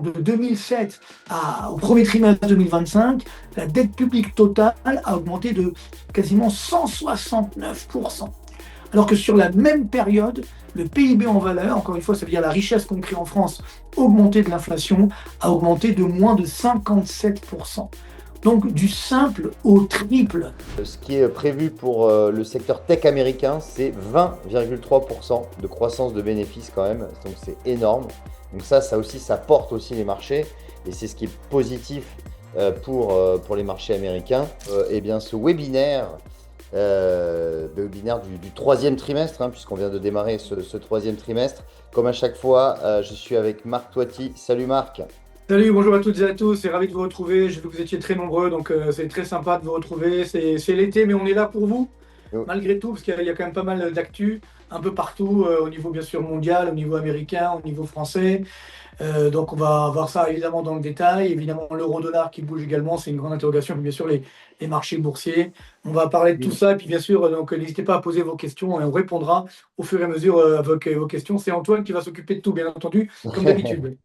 de 2007 au premier trimestre 2025, la dette publique totale a augmenté de quasiment 169%. Alors que sur la même période, le PIB en valeur, encore une fois, ça veut dire la richesse qu'on crée en France, augmentée de l'inflation, a augmenté de moins de 57%. Donc du simple au triple. Ce qui est prévu pour le secteur tech américain, c'est 20,3% de croissance de bénéfices quand même. Donc c'est énorme. Donc ça aussi, ça porte aussi les marchés. Et c'est ce qui est positif pour les marchés américains. Eh bien, ce webinaire, le webinaire du troisième trimestre, hein, puisqu'on vient de démarrer ce troisième trimestre. Comme à chaque fois, je suis avec Marc Toiti. Salut Marc. Salut, bonjour à toutes et à tous, c'est ravi de vous retrouver. J'ai vu que vous étiez très nombreux, donc c'est très sympa de vous retrouver. C'est l'été, mais on est là pour vous, malgré tout, parce qu'il y a quand même pas mal d'actu un peu partout, au niveau bien sûr mondial, au niveau américain, au niveau français. Donc on va voir ça évidemment dans le détail. Évidemment, l'euro-dollar qui bouge également, c'est une grande interrogation. Puis bien sûr, les marchés boursiers. On va parler de tout ça. Et puis bien sûr, donc n'hésitez pas à poser vos questions et on répondra au fur et à mesure à vos questions. C'est Antoine qui va s'occuper de tout, bien entendu, comme d'habitude.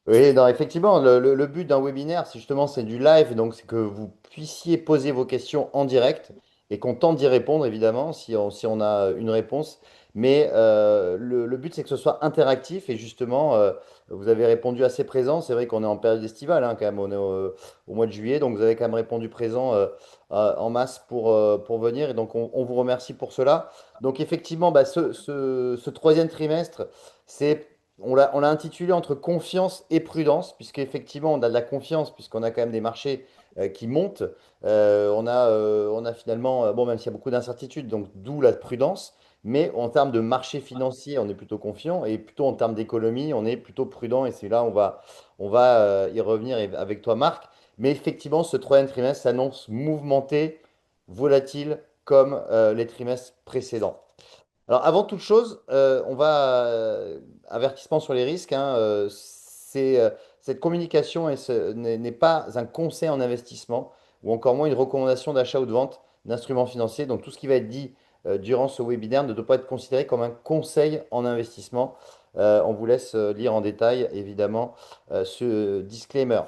Oui, non, effectivement, le but d'un webinaire, c'est justement c'est du live, donc c'est que vous puissiez poser vos questions en direct et qu'on tente d'y répondre, évidemment, si on a une réponse. Mais le but, c'est que ce soit interactif et justement, vous avez répondu assez présent. C'est vrai qu'on est en période estivale, hein, quand même, on est au mois de juillet, donc vous avez quand même répondu présent en masse pour venir et donc on vous remercie pour cela. Donc effectivement, bah, ce troisième trimestre, c'est on l'a intitulé entre confiance et prudence, puisqu'effectivement, on a de la confiance, puisqu'on a quand même des marchés qui montent. On a finalement, bon, même s'il y a beaucoup d'incertitudes, donc d'où la prudence. Mais en termes de marché financier, on est plutôt confiant. Et plutôt en termes d'économie, on est plutôt prudent. Et c'est là, on va y revenir avec toi, Marc. Mais effectivement, ce troisième trimestre s'annonce mouvementé, volatile, comme les trimestres précédents. Alors, avant toute chose, avertissement sur les risques, hein, cette communication n'est pas un conseil en investissement ou encore moins une recommandation d'achat ou de vente d'instruments financiers. Donc, tout ce qui va être dit durant ce webinaire ne doit pas être considéré comme un conseil en investissement. On vous laisse lire en détail, évidemment, ce disclaimer.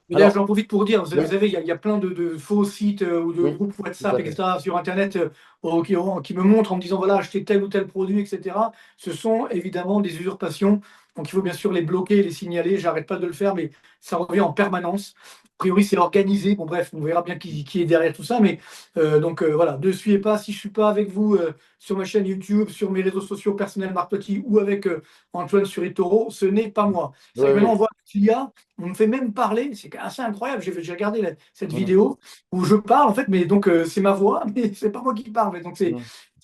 Mais d'ailleurs, Alors, j'en profite pour dire, vous oui, savez, il y a plein de faux sites ou de oui, groupes tout WhatsApp, à fait. etc., sur Internet qui me montrent en me disant, voilà, achetez tel ou tel produit, etc. Ce sont évidemment des usurpations. Donc, il faut bien sûr les bloquer, les signaler. J'arrête pas de le faire, mais ça revient en permanence. A priori, c'est organisé. Bon, bref, on verra bien qui est derrière tout ça. Mais voilà, ne suivez pas. Si je suis pas avec vous sur ma chaîne YouTube, sur mes réseaux sociaux personnels Marc Totti ou avec Antoine sur eToro, ce n'est pas moi. C'est Oui, vrai que maintenant, oui. on voit qu'il y a. On me fait même parler, c'est assez incroyable. J'ai regardé cette Mm, vidéo où je parle en fait, mais donc c'est ma voix, mais c'est pas moi qui parle. Donc mm.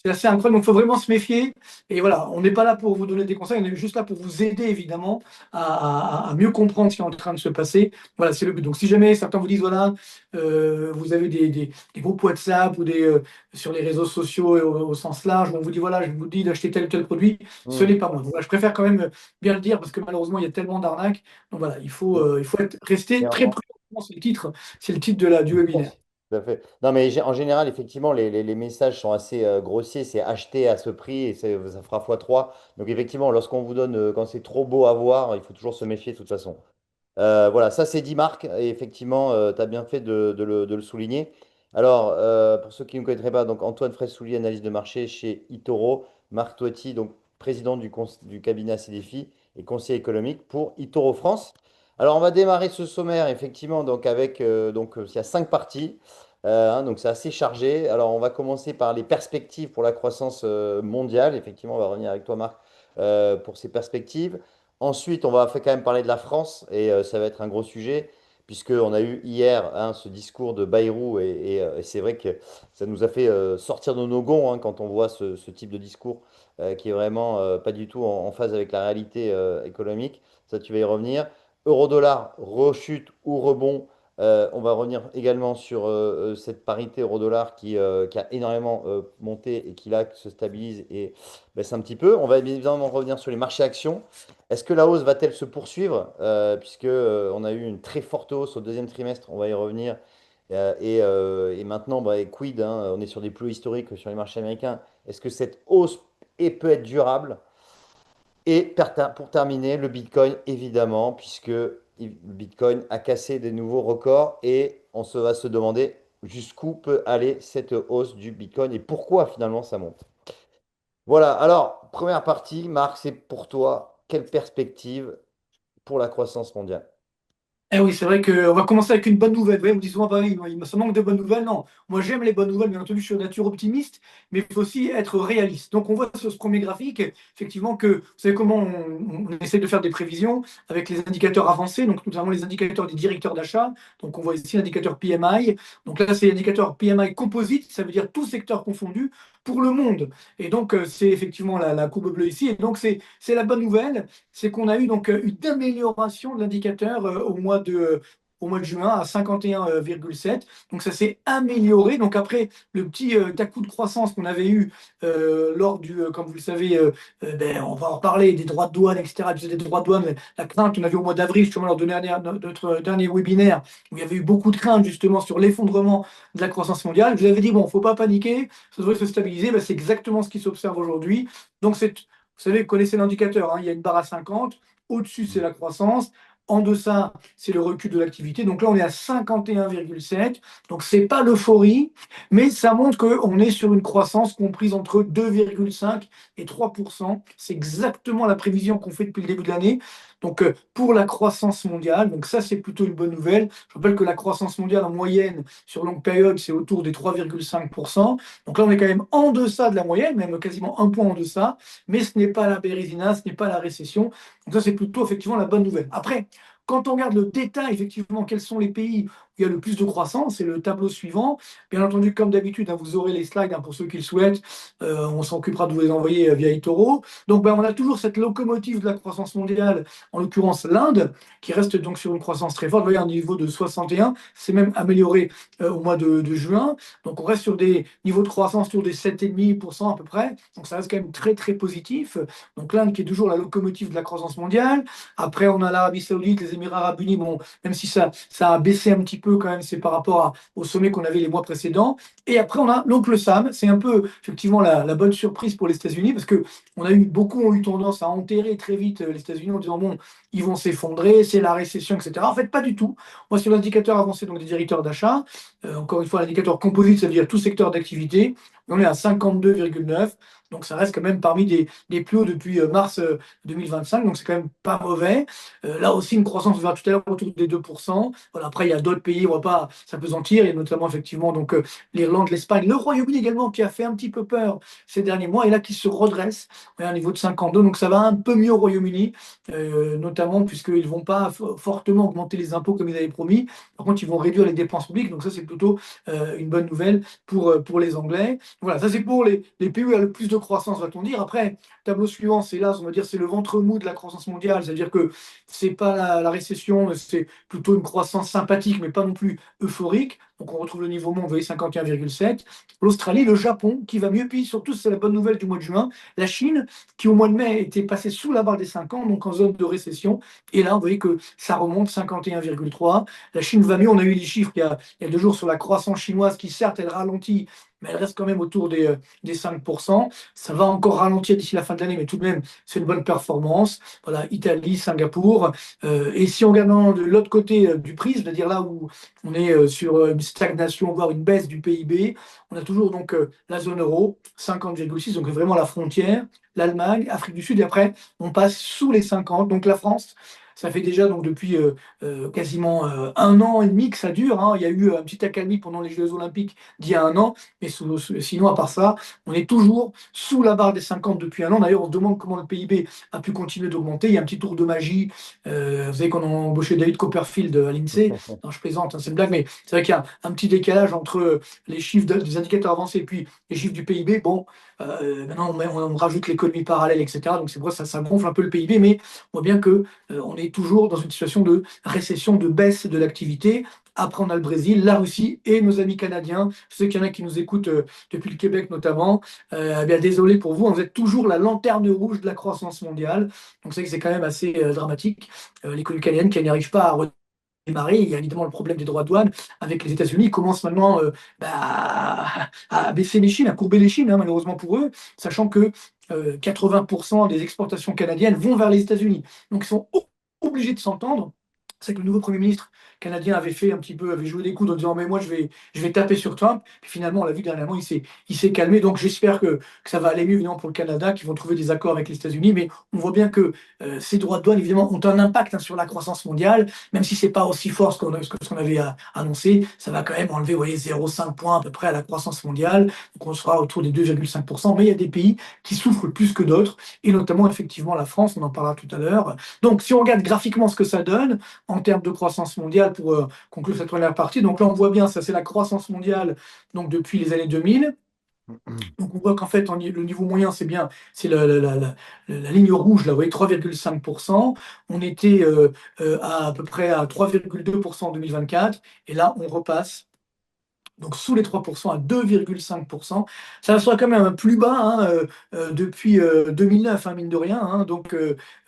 c'est assez incroyable. Donc il faut vraiment se méfier. Et voilà, on n'est pas là pour vous donner des conseils, on est juste là pour vous aider évidemment à mieux comprendre ce qui est en train de se passer. Voilà, c'est le but. Donc si jamais certains vous disent voilà, vous avez des groupes WhatsApp ou sur les réseaux sociaux et au sens large, où on vous dit voilà, je vous dis d'acheter tel ou tel produit, ce Mm. n'est pas moi. Donc, voilà, je préfère quand même bien le dire parce que malheureusement il y a tellement d'arnaques. Donc voilà, il faut Et rester très en- prudent. C'est le titre du webinaire. Tout à fait. Non, mais en général, effectivement, les messages sont assez grossiers. C'est acheté à ce prix et ça fera x3. Donc, effectivement, lorsqu'on vous donne, quand c'est trop beau à voir, il faut toujours se méfier de toute façon. Voilà, ça c'est dit, Marc. Et effectivement, tu as bien fait de le souligner. Alors, pour ceux qui ne connaîtraient pas, donc Antoine Fraisse-Soulier, analyse de marché chez eToro. Marc Toiti, donc président du cabinet CDFI et conseiller économique pour eToro France. Alors, on va démarrer ce sommaire, effectivement, donc avec, il y a 5 parties. Hein, donc, c'est assez chargé. Alors, on va commencer par les perspectives pour la croissance mondiale. Effectivement, on va revenir avec toi, Marc, pour ces perspectives. Ensuite, on va quand même parler de la France et ça va être un gros sujet puisqu'on a eu hier, hein, ce discours de Bayrou et c'est vrai que ça nous a fait sortir de nos gonds, hein, quand on voit ce type de discours qui est vraiment pas du tout en phase avec la réalité économique. Ça, tu vas y revenir. Euro-dollar, rechute ou rebond. On va revenir également sur cette parité euro-dollar qui a énormément monté et qui là se stabilise et baisse un petit peu. On va bien évidemment revenir sur les marchés actions. Est-ce que la hausse va-t-elle se poursuivre? Puisque on a eu une très forte hausse au deuxième trimestre, on va y revenir. Et maintenant, bah, quid, hein, on est sur des plus hauts historiques sur les marchés américains. Est-ce que cette hausse peut être durable? Et pour terminer, le Bitcoin, évidemment, puisque le Bitcoin a cassé des nouveaux records et on se va se demander jusqu'où peut aller cette hausse du Bitcoin et pourquoi finalement ça monte. Voilà, alors, première partie, Marc, c'est pour toi, quelle perspective pour la croissance mondiale? Eh oui, c'est vrai qu'on va commencer avec une bonne nouvelle. Ouais, on me dit souvent, bah oui, ça manque de bonnes nouvelles. Non, moi j'aime les bonnes nouvelles, bien entendu, je suis de nature optimiste, mais il faut aussi être réaliste. Donc on voit sur ce premier graphique, effectivement, que vous savez comment on essaie de faire des prévisions avec les indicateurs avancés, donc notamment les indicateurs des directeurs d'achat. Donc on voit ici l'indicateur PMI. Donc là, c'est l'indicateur PMI composite, ça veut dire tout secteur confondu pour le monde. Et donc c'est effectivement la courbe bleue ici. Et donc c'est la bonne nouvelle, c'est qu'on a eu donc une amélioration de l'indicateur au mois de juin à 51,7. Donc ça s'est amélioré. Donc après le petit coup de croissance qu'on avait eu lors comme vous le savez, on va en reparler, des droits de douane, etc. Des droits de douane, la crainte qu'on avait au mois d'avril, justement lors de notre dernier webinaire, où il y avait eu beaucoup de craintes justement sur l'effondrement de la croissance mondiale. Je vous avais dit, bon, il ne faut pas paniquer, ça devrait se stabiliser. Ben, c'est exactement ce qui s'observe aujourd'hui. Donc vous savez, vous connaissez l'indicateur, hein, il y a une barre à 50. Au-dessus, c'est la croissance. En deçà, c'est le recul de l'activité. Donc là, on est à 51,7. Donc, ce n'est pas l'euphorie, mais ça montre qu'on est sur une croissance comprise entre 2,5 et 3%. C'est exactement la prévision qu'on fait depuis le début de l'année. Donc, pour la croissance mondiale, donc ça, c'est plutôt une bonne nouvelle. Je rappelle que la croissance mondiale en moyenne sur longue période, c'est autour des 3,5%. Donc là, on est quand même en deçà de la moyenne, même quasiment un point en deçà. Mais ce n'est pas la bérésina, ce n'est pas la récession. Donc ça, c'est plutôt effectivement la bonne nouvelle. Après, quand on regarde le détail, effectivement, quels sont les pays où il y a le plus de croissance, c'est le tableau suivant. Bien entendu, comme d'habitude, hein, vous aurez les slides pour ceux qui le souhaitent. On s'occupera de vous les envoyer via eToro. Donc, on a toujours cette locomotive de la croissance mondiale, en l'occurrence l'Inde, qui reste donc sur une croissance très forte. Vous voyez, un niveau de 61, c'est même amélioré au mois de juin. Donc, on reste sur des niveaux de croissance autour des 7,5% à peu près. Donc, ça reste quand même très, très positif. Donc, l'Inde qui est toujours la locomotive de la croissance mondiale. Après, on a l'Arabie Saoudite, les Émirats Arabes Unis. Bon, même si ça a baissé un petit peu quand même, c'est par rapport au sommet qu'on avait les mois précédents. Et après, on a l'oncle Sam. C'est un peu effectivement la bonne surprise pour les États-Unis parce que beaucoup ont eu tendance à enterrer très vite les États-Unis en disant bon, ils vont s'effondrer, c'est la récession, etc. En fait, pas du tout. Moi, sur l'indicateur avancé donc des directeurs d'achat, encore une fois, l'indicateur composite, ça veut dire tout secteur d'activité. On est à 52,9. Donc, ça reste quand même parmi des plus hauts depuis mars 2025. Donc, c'est quand même pas mauvais. Là aussi, une croissance, on verra tout à l'heure, autour des 2%. Voilà, après, il y a d'autres pays, on ne va pas s'apesantir. Il y a notamment, effectivement, donc, l'Irlande, l'Espagne, le Royaume-Uni également, qui a fait un petit peu peur ces derniers mois, et là, qui se redresse à un niveau de 52. Donc, ça va un peu mieux au Royaume-Uni, notamment puisqu'ils ne vont pas fortement augmenter les impôts comme ils avaient promis. Par contre, ils vont réduire les dépenses publiques. Donc, ça, c'est plutôt une bonne nouvelle pour les Anglais. Voilà, ça, c'est pour les pays où il y a le plus de croissance, va-t-on dire. Après, tableau suivant, c'est là, on va dire, c'est le ventre mou de la croissance mondiale. C'est-à-dire que c'est pas la récession, c'est plutôt une croissance sympathique, mais pas non plus euphorique. Donc on retrouve le niveau monde, vous voyez, 51,7. L'Australie, le Japon, qui va mieux, puis surtout, c'est la bonne nouvelle du mois de juin. La Chine, qui au mois de mai était passée sous la barre des 50, donc en zone de récession. Et là, vous voyez que ça remonte 51,3. La Chine va mieux. On a eu les chiffres il y a 2 jours sur la croissance chinoise, qui certes, elle ralentit, mais elle reste quand même autour des 5%. Ça va encore ralentir d'ici la fin de l'année, mais tout de même, c'est une bonne performance. Voilà, Italie, Singapour. Et si on regarde de l'autre côté du prisme, c'est-à-dire là où on est sur une stagnation, voire une baisse du PIB, on a toujours donc la zone euro, 50,6, donc vraiment la frontière, l'Allemagne, Afrique du Sud, et après, on passe sous les 50. Donc la France, ça fait déjà donc depuis quasiment 1 an et demi que ça dure, hein. Il y a eu un petit accalmie pendant les Jeux Olympiques d'il y a 1 an, mais sinon, à part ça, on est toujours sous la barre des 50 depuis 1 an. D'ailleurs, on se demande comment le PIB a pu continuer d'augmenter. Il y a un petit tour de magie. Vous savez qu'on a embauché David Copperfield à l'INSEE. Non, je plaisante, hein, c'est une blague, mais c'est vrai qu'il y a un petit décalage entre les chiffres des indicateurs avancés et puis les chiffres du PIB. Bon, maintenant, on rajoute l'économie parallèle, etc. Donc, c'est pour ça que ça gonfle un peu le PIB, mais on voit bien que on est toujours dans une situation de récession, de baisse de l'activité. Après, on a le Brésil, la Russie et nos amis canadiens. Je sais qu'il y en a qui nous écoutent depuis le Québec notamment. Eh bien, désolé pour vous, hein, vous êtes toujours la lanterne rouge de la croissance mondiale. Donc, c'est que c'est quand même assez dramatique. L'économie canadienne qui n'y arrive pas à démarrer. Il y a évidemment le problème des droits de douane avec les États-Unis. Ils commencent maintenant à baisser les chines, à courber les chines, hein, malheureusement pour eux, sachant que 80% des exportations canadiennes vont vers les États-Unis. Donc ils sont obligés de s'entendre. C'est que le nouveau Premier ministre canadien avait fait un petit peu, avait joué des coudes en disant mais moi je vais taper sur Trump. Puis finalement, on l'a vu dernièrement, il s'est calmé. Donc j'espère que ça va aller mieux évidemment pour le Canada, qu'ils vont trouver des accords avec les États-Unis. Mais on voit bien que ces droits de douane évidemment ont un impact, hein, sur la croissance mondiale, même si c'est pas aussi fort que ce qu'on avait annoncé. Ça va quand même enlever, vous voyez, 0,5 points à peu près à la croissance mondiale. Donc on sera autour des 2,5%. Mais il y a des pays qui souffrent plus que d'autres, et notamment effectivement la France. On en parlera tout à l'heure. Donc si on regarde graphiquement ce que ça donne en termes de croissance mondiale pour conclure cette première partie. Donc là, on voit bien, ça c'est la croissance mondiale donc depuis les années 2000. Donc on voit qu'en fait, le niveau moyen, c'est bien, c'est la ligne rouge, là, vous voyez, 3,5%. On était à peu près à 3,2% en 2024, et là, on repasse donc sous les 3% à 2,5%. Ça sera quand même un plus bas, hein, depuis 2009, hein, mine de rien, hein, donc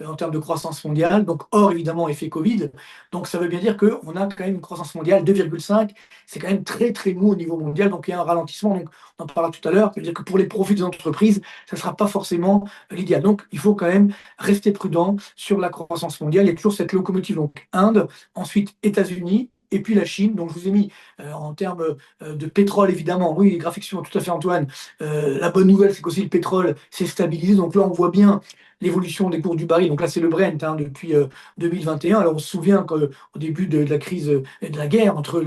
en termes de croissance mondiale, donc hors évidemment effet Covid. Donc ça veut bien dire qu'on a quand même une croissance mondiale 2,5, c'est quand même très très mou au niveau mondial, donc il y a un ralentissement, donc on en parlera tout à l'heure. Ça veut dire que pour les profits des entreprises, ça ne sera pas forcément l'idéal. Donc il faut quand même rester prudent sur la croissance mondiale. Il y a toujours cette locomotive, donc Inde, ensuite États-Unis, et puis la Chine. Donc je vous ai mis en termes de pétrole, évidemment. Oui, les graphiques suivants, tout à fait, Antoine. La bonne nouvelle, c'est qu'aussi le pétrole s'est stabilisé. Donc là, on voit bien l'évolution des cours du baril. Donc là, c'est le Brent, hein, depuis 2021. Alors, on se souvient qu'au début de la crise, de la guerre entre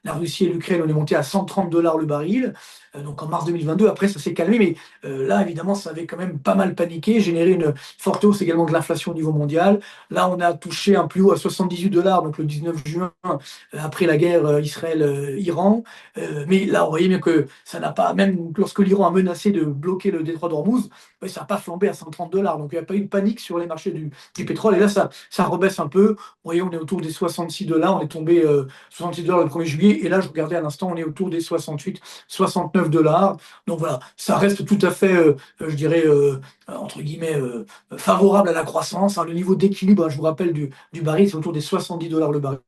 la Russie et l'Ukraine, on est monté à 130 dollars le baril. Donc en mars 2022, après, ça s'est calmé. Mais là, évidemment, ça avait quand même pas mal paniqué, généré une forte hausse également de l'inflation au niveau mondial. Là, on a touché un plus haut à 78 dollars, donc le 19 juin, après la guerre Israël-Iran. Mais là, on voyait bien que ça n'a pas, même lorsque l'Iran a menacé de bloquer le détroit d'Ormuz, ouais, ça n'a pas flambé à 130 dollars. Donc il n'y a pas eu de panique sur les marchés du pétrole. Et là, ça rebaisse un peu. Vous voyez, on est autour des 66 dollars. On est tombé 66 dollars le 1er juillet. Et là, je regardais à l'instant, on est autour des 68, 69 dollars. Donc voilà, ça reste tout à fait, je dirais, entre guillemets, favorable à la croissance, hein. Le niveau d'équilibre, hein, je vous rappelle, du baril, c'est autour des 70 dollars le baril.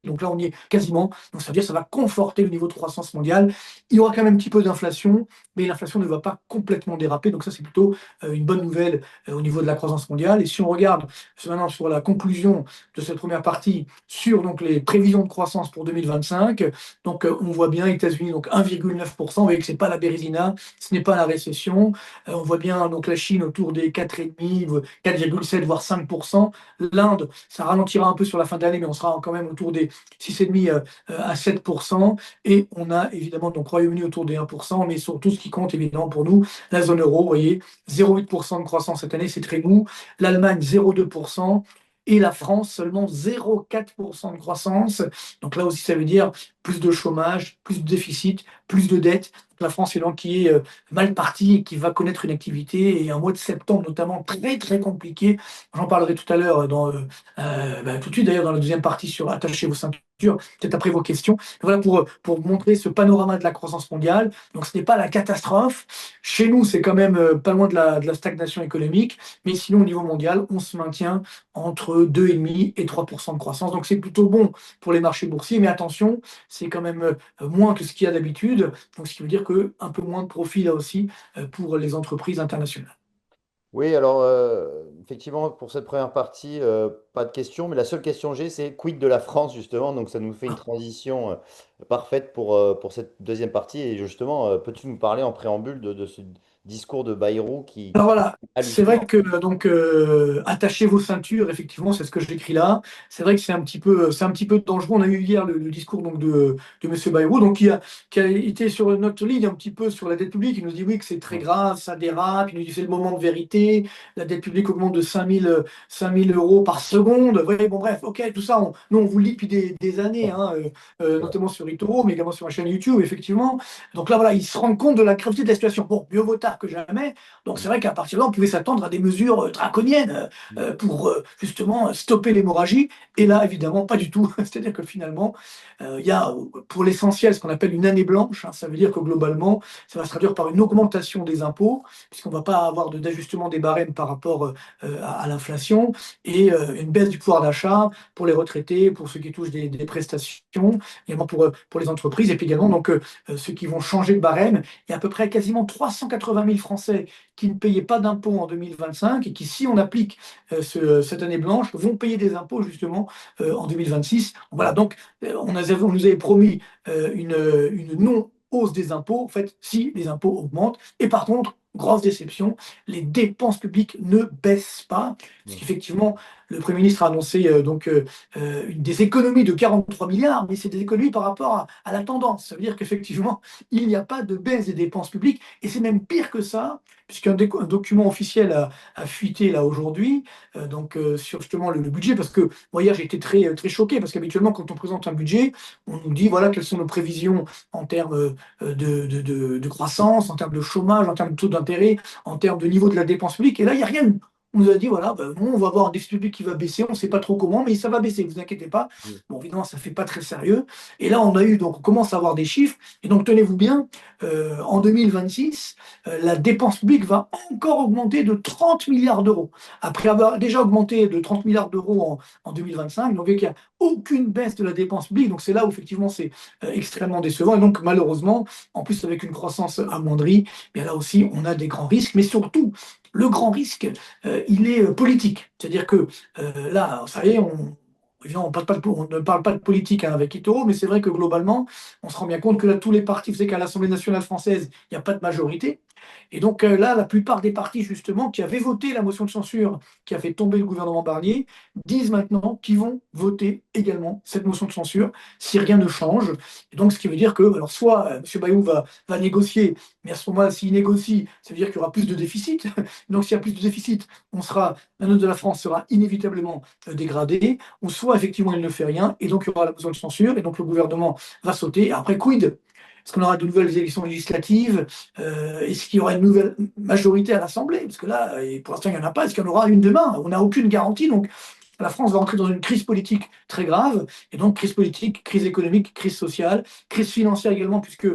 Donc là, on y est quasiment. Donc ça veut dire que ça va conforter le niveau de croissance mondiale. Il y aura quand même un petit peu d'inflation, mais l'inflation ne va pas complètement déraper. Donc ça, c'est plutôt une bonne nouvelle au niveau de la croissance mondiale. Et si on regarde maintenant sur la conclusion de cette première partie sur donc les prévisions de croissance pour 2025, donc on voit bien États-Unis donc 1,9%. Vous voyez que c'est pas la Bérésina, ce n'est pas la récession. On voit bien donc la Chine autour des 4,5, 4,7 voire 5%. L'Inde, ça ralentira un peu sur la fin d'année, mais on sera quand même autour des 6,5 à 7%. Et on a évidemment donc Royaume-Uni autour des 1%, mais surtout ce qui compte évidemment pour nous, la zone euro, vous voyez, 0,8% de croissance cette année, c'est très mou. L'Allemagne, 0,2%. Et la France, seulement 0,4% de croissance. Donc là aussi, ça veut dire plus de chômage, plus de déficit, plus de dettes. La France est donc qui est mal partie et qui va connaître une activité et un mois de septembre notamment très très compliqué. J'en parlerai tout à l'heure tout de suite d'ailleurs dans la deuxième partie sur Attachez vos ceintures, peut-être après vos questions. Voilà pour montrer ce panorama de la croissance mondiale. Donc ce n'est pas la catastrophe. Chez nous, c'est quand même pas loin de la stagnation économique, mais sinon au niveau mondial, on se maintient entre 2,5 et 3% de croissance. Donc c'est plutôt bon pour les marchés boursiers, mais attention, c'est quand même moins que ce qu'il y a d'habitude. Donc ce qui veut dire que un peu moins de profit là aussi pour les entreprises internationales. Oui, alors effectivement, pour cette première partie, pas de question, mais la seule question que j'ai, c'est quid de la France, justement. Donc ça nous fait une transition parfaite pour cette deuxième partie. Et justement, peux-tu nous parler en préambule de ce discours de Bayrou Alors qui voilà, est c'est vrai hallucinant? que donc attachez vos ceintures, effectivement, c'est ce que j'écris là. C'est vrai que c'est un petit peu dangereux. On a eu hier le discours donc de Monsieur Bayrou, donc qui a été sur notre ligne un petit peu sur la dette publique. Il nous dit oui que c'est très Mm. grave, ça dérape. Il nous dit c'est le moment de vérité. La dette publique augmente de 5 000 euros par seconde. Oui, bon bref, ok, tout ça, nous on vous le dit depuis des années, hein, Ouais. notamment sur eToro, mais également sur ma chaîne YouTube, effectivement. Donc là voilà, ils se rendent compte de la gravité de la situation. Bon, mieux vaut tard que jamais. Donc c'est vrai qu'à partir de là, on pouvait s'attendre à des mesures draconiennes pour justement stopper l'hémorragie. Et là, évidemment, pas du tout. C'est-à-dire que finalement, il y a pour l'essentiel ce qu'on appelle une année blanche, hein. Ça veut dire que globalement, ça va se traduire par une augmentation des impôts, puisqu'on ne va pas avoir d'ajustement des barèmes par rapport à l'inflation, et une baisse du pouvoir d'achat pour les retraités, pour ceux qui touchent des prestations, également pour les entreprises, et puis également donc, ceux qui vont changer de barème. Il y a à peu près quasiment 380 000 Français qui ne payaient pas d'impôts en 2025 et qui, si on applique cette année blanche, vont payer des impôts justement en 2026. Voilà, donc on nous avait promis une non-hausse des impôts, en fait, si les impôts augmentent. Et par contre, grosse déception, les dépenses publiques ne baissent pas, puisqu'effectivement, le Premier ministre a annoncé des économies de 43 milliards, mais c'est des économies par rapport à la tendance. Ça veut dire qu'effectivement, il n'y a pas de baisse des dépenses publiques, et c'est même pire que ça, puisqu'un document officiel a fuité là aujourd'hui, sur justement le budget, parce que moi hier j'ai été très choqué, parce qu'habituellement quand on présente un budget, on nous dit voilà quelles sont nos prévisions en termes de croissance, en termes de chômage, en termes de taux d'intérêt, en termes de niveau de la dépense publique. Et là, il n'y a rien. On nous a dit, voilà, ben, bon, on va avoir un déficit public qui va baisser, on ne sait pas trop comment, mais ça va baisser, ne vous inquiétez pas. Bon, évidemment, ça ne fait pas très sérieux. Et là, on commence à avoir des chiffres. Et donc, tenez-vous bien, en 2026, la dépense publique va encore augmenter de 30 milliards d'euros. Après avoir déjà augmenté de 30 milliards d'euros en 2025, donc vous voyez qu'il n'y a aucune baisse de la dépense publique. Donc, c'est là où, effectivement, c'est extrêmement décevant. Et donc, malheureusement, en plus, avec une croissance amoindrie, bien là aussi, on a des grands risques. Mais surtout, le grand risque, il est politique. C'est-à-dire que là, ça y est, évidemment, on ne parle pas de politique hein, avec Itoro, mais c'est vrai que globalement, on se rend bien compte que là, tous les partis, vous savez qu'à l'Assemblée nationale française, il n'y a pas de majorité. Et donc là, la plupart des partis, justement, qui avaient voté la motion de censure qui a fait tomber le gouvernement Barnier, disent maintenant qu'ils vont voter également cette motion de censure si rien ne change. Et donc, ce qui veut dire que, alors, soit M. Bayrou va négocier, mais à ce moment-là, s'il négocie, ça veut dire qu'il y aura plus de déficit. Donc, s'il y a plus de déficit, la note de la France sera inévitablement dégradée, ou soit effectivement il ne fait rien, et donc il y aura la motion de censure, et donc le gouvernement va sauter. Et après, quid? Est-ce qu'on aura de nouvelles élections législatives? Est-ce qu'il y aura une nouvelle majorité à l'Assemblée? Parce que là, et pour l'instant, il n'y en a pas. Est-ce qu'il y en aura une demain? On n'a aucune garantie. Donc, la France va entrer dans une crise politique très grave. Et donc, crise politique, crise économique, crise sociale, crise financière également, puisque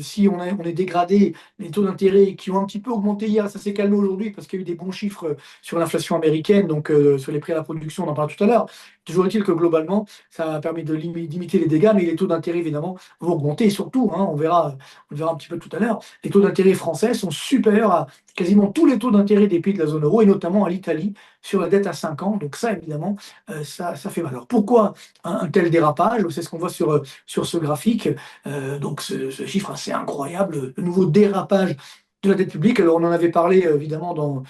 si on est dégradé, les taux d'intérêt qui ont un petit peu augmenté hier, ça s'est calmé aujourd'hui parce qu'il y a eu des bons chiffres sur l'inflation américaine, donc sur les prix à la production, on en parle tout à l'heure. Toujours est-il que globalement, ça a permis de limiter les dégâts, mais les taux d'intérêt, évidemment, vont augmenter. Et surtout, hein, on le verra un petit peu tout à l'heure, les taux d'intérêt français sont supérieurs à quasiment tous les taux d'intérêt des pays de la zone euro, et notamment à l'Italie, sur la dette à 5 ans. Donc ça, évidemment, ça fait mal. Alors pourquoi un tel dérapage? C'est ce qu'on voit sur ce graphique. Donc ce chiffre assez incroyable, le nouveau dérapage de la dette publique. Alors on en avait parlé évidemment dans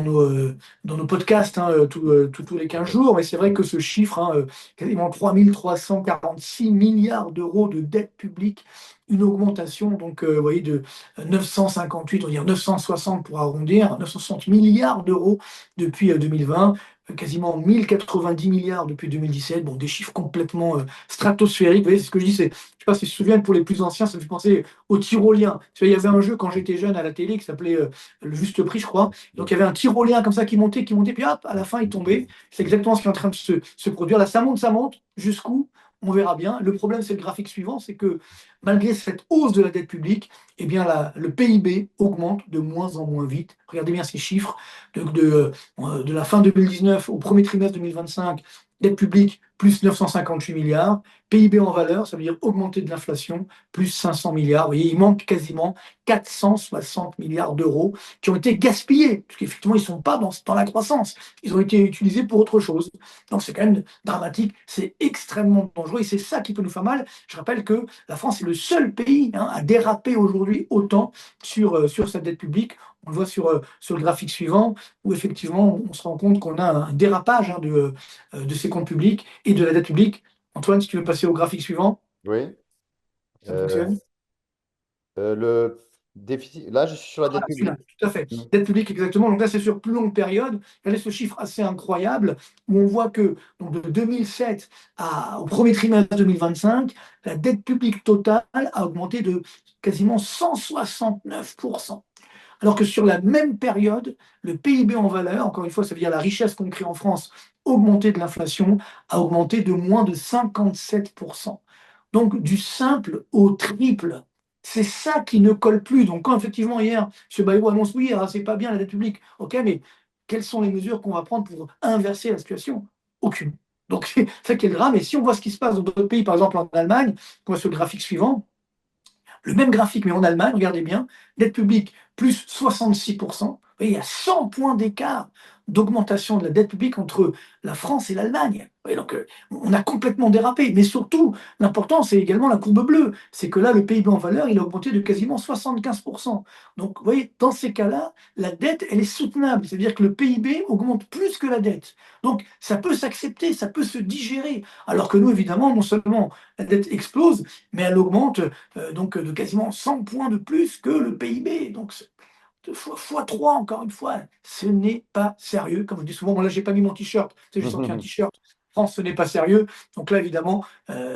nos podcasts hein, tous les 15 jours, mais c'est vrai que ce chiffre, hein, quasiment 3 346 milliards d'euros de dette publique, une augmentation donc vous voyez de 958, on va dire 960 pour arrondir, 960 milliards d'euros depuis 2020, quasiment 1090 milliards depuis 2017, bon, des chiffres complètement stratosphériques. Vous voyez, c'est ce que je dis, je ne sais pas si tu te souviens, pour les plus anciens, ça me fait penser aux tyroliens. Tu vois, il y avait un jeu quand j'étais jeune à la télé qui s'appelait Le Juste Prix, je crois. Donc il y avait un tyrolien comme ça qui montait, puis hop, à la fin il tombait. C'est exactement ce qui est en train de se produire. Là, ça monte, jusqu'où? On verra bien. Le problème, c'est le graphique suivant, c'est que malgré cette hausse de la dette publique, eh bien, le PIB augmente de moins en moins vite. Regardez bien ces chiffres de la fin 2019 au premier trimestre 2025, dette publique plus 958 milliards, PIB en valeur, ça veut dire augmenter de l'inflation, plus 500 milliards. Vous voyez, il manque quasiment 460 milliards d'euros qui ont été gaspillés, parce qu'effectivement, ils ne sont pas dans la croissance. Ils ont été utilisés pour autre chose. Donc c'est quand même dramatique, c'est extrêmement dangereux et c'est ça qui peut nous faire mal. Je rappelle que la France est le seul pays hein, à déraper aujourd'hui autant sur sa dette publique. On le voit sur le graphique suivant, où effectivement, on se rend compte qu'on a un dérapage hein, de ces comptes publics et de la dette publique. Antoine, si tu veux passer au graphique suivant, Oui. ça Euh, fonctionne? le déficit, là, je suis sur la dette Voilà, celui-là, publique. tout à fait. Mm. Dette publique, exactement. Donc là, c'est sur plus longue période. Regardez ce chiffre assez incroyable où on voit que donc, de 2007 au premier trimestre 2025, la dette publique totale a augmenté de quasiment 169%. alors que sur la même période, le PIB en valeur, encore une fois, ça veut dire la richesse qu'on crée en France, augmentée de l'inflation, a augmenté de moins de 57%. Donc du simple au triple. C'est ça qui ne colle plus. Donc quand effectivement hier, M. Bayrou annonce oui, c'est pas bien la dette publique, ok, mais quelles sont les mesures qu'on va prendre pour inverser la situation? Aucune. Donc c'est ça qui est le drame. Et si on voit ce qui se passe dans d'autres pays, par exemple en Allemagne, on voit ce graphique suivant, le même graphique, mais en Allemagne, regardez bien, dette publique plus 66%. Vous voyez, il y a 100 points d'écart d'augmentation de la dette publique entre la France et l'Allemagne. Donc, on a complètement dérapé. Mais surtout, l'important, c'est également la courbe bleue. C'est que là, le PIB en valeur, il a augmenté de quasiment 75%. Donc, vous voyez, dans ces cas-là, la dette, elle est soutenable. C'est-à-dire que le PIB augmente plus que la dette. Donc, ça peut s'accepter, ça peut se digérer. Alors que nous, évidemment, non seulement la dette explose, mais elle augmente donc de quasiment 100 points de plus que le PIB. Donc, fois 3, encore une fois, ce n'est pas sérieux. Comme je dis souvent, bon, là, j'ai pas mis mon t-shirt, tu sais, j'ai sorti un t-shirt. France, ce n'est pas sérieux. Donc là, évidemment,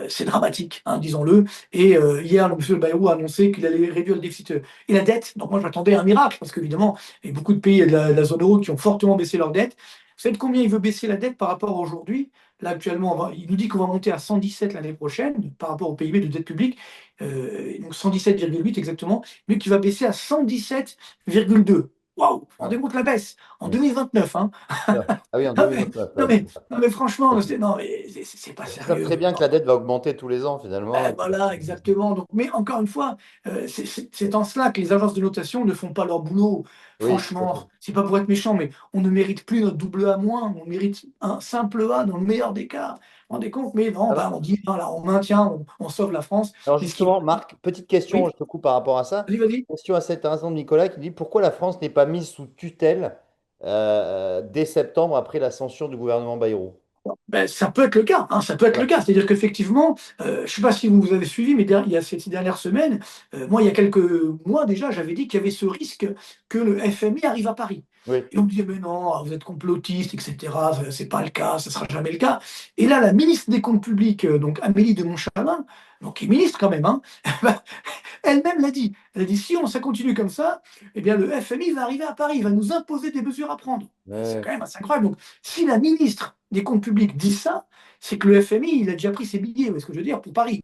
c'est dramatique, hein, disons-le. Et hier, M. Bayrou a annoncé qu'il allait réduire le déficit et la dette. Donc moi, j'attendais un miracle, parce qu'évidemment, il y a beaucoup de pays de la zone euro qui ont fortement baissé leur dette. Vous savez de combien il veut baisser la dette par rapport à aujourd'hui? Là, actuellement, il nous dit qu'on va monter à 117 l'année prochaine par rapport au PIB de dette publique, donc 117,8 exactement, mais qui va baisser à 117,2. Waouh, Ah, rendez compte la baisse en mm. 2029. Hein. Ah oui, en Ah, mais- 2029. non, Ouais. mais, non, mais franchement, non, mais c'est pas Ils savent très sérieux. bien que la dette va augmenter tous les ans, finalement. Ben voilà, exactement. Donc, mais encore une fois, c'est en cela que les agences de notation ne font pas leur boulot. Oui, tout à fait. Franchement, c'est pas pour être méchant, mais on ne mérite plus notre double A moins, on mérite un simple A dans le meilleur des cas. Vous vous rendez compte? Mais non, ben, Alors, on dit, voilà, on maintient, on sauve la France. alors Mais ce qui... justement, Marc, petite question, Oui, je te coupe par rapport à ça. vas-y, vas-y. Question assez intéressante de Nicolas qui dit pourquoi la France n'est pas mise sous tutelle dès septembre après la censure du gouvernement Bayrou? Ben, ça peut être le cas, hein, ça peut être le Ouais. cas. C'est-à-dire qu'effectivement, je ne sais pas si vous avez suivi, mais il y a ces dernières semaines, moi, il y a quelques mois déjà, j'avais dit qu'il y avait ce risque que le FMI arrive à Paris. Oui. Et on me disait, mais non, vous êtes complotiste, etc. C'est pas le cas, ça sera jamais le cas. Et là, la ministre des Comptes publics, donc Amélie de Montchalin, donc qui est ministre quand même, hein, elle-même l'a dit. Elle a dit, si ça continue comme ça, eh bien, le FMI va arriver à Paris, il va nous imposer des mesures à prendre. C'est Ouais. quand même assez incroyable. Donc, si la ministre des Comptes publics dit ça, c'est que le FMI, il a déjà pris ses billets, vous voyez ce que je veux dire, pour Paris.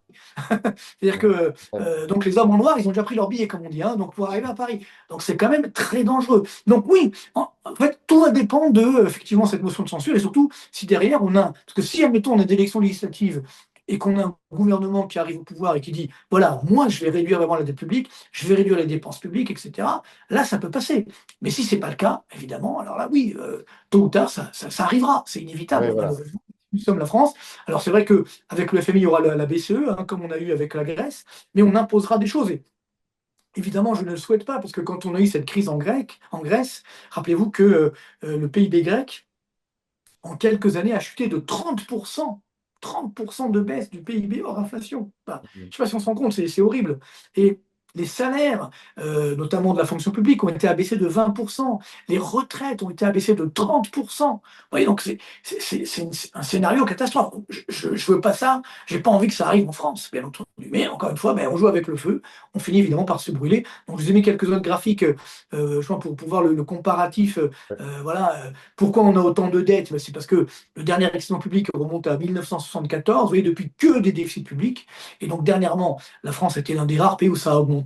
C'est-à-dire que Ouais. donc les hommes en noir, ils ont déjà pris leurs billets, comme on dit, hein, donc pour arriver à Paris. Donc c'est quand même très dangereux. Donc oui, en fait, tout va dépendre de effectivement cette motion de censure et surtout si derrière on a, parce que si admettons on a des élections législatives et qu'on a un gouvernement qui arrive au pouvoir et qui dit voilà, moi je vais réduire vraiment la dette publique, je vais réduire les dépenses publiques, etc. Là, ça peut passer. Mais si c'est pas le cas, évidemment, alors là oui, tôt ou tard, ça arrivera, c'est Oui, inévitable, voilà. malheureusement. Nous sommes la France. Alors c'est vrai qu'avec le FMI, il y aura la BCE, hein, comme on a eu avec la Grèce, mais on imposera des choses. Et évidemment, je ne le souhaite pas, parce que quand on a eu cette crise en Grèce, rappelez-vous que le PIB grec, en quelques années, a chuté de 30%. 30% de baisse du PIB hors inflation. Enfin, je ne sais pas si on se rend compte, c'est horrible. Et les salaires, notamment de la fonction publique, ont été abaissés de 20%. Les retraites ont été abaissées de 30%. Vous voyez, donc c'est un scénario catastrophe. Je ne veux pas ça, je n'ai pas envie que ça arrive en France, bien entendu. Mais encore une fois, ben, on joue avec le feu, on finit évidemment par se brûler. Donc je vous ai mis quelques autres graphiques je pense, pour voir le comparatif. Voilà, pourquoi on a autant de dettes? Ben, c'est parce que le dernier excédent public remonte à 1974. Vous voyez, depuis que des déficits publics. Et donc dernièrement, la France était l'un des rares pays où ça a augmenté.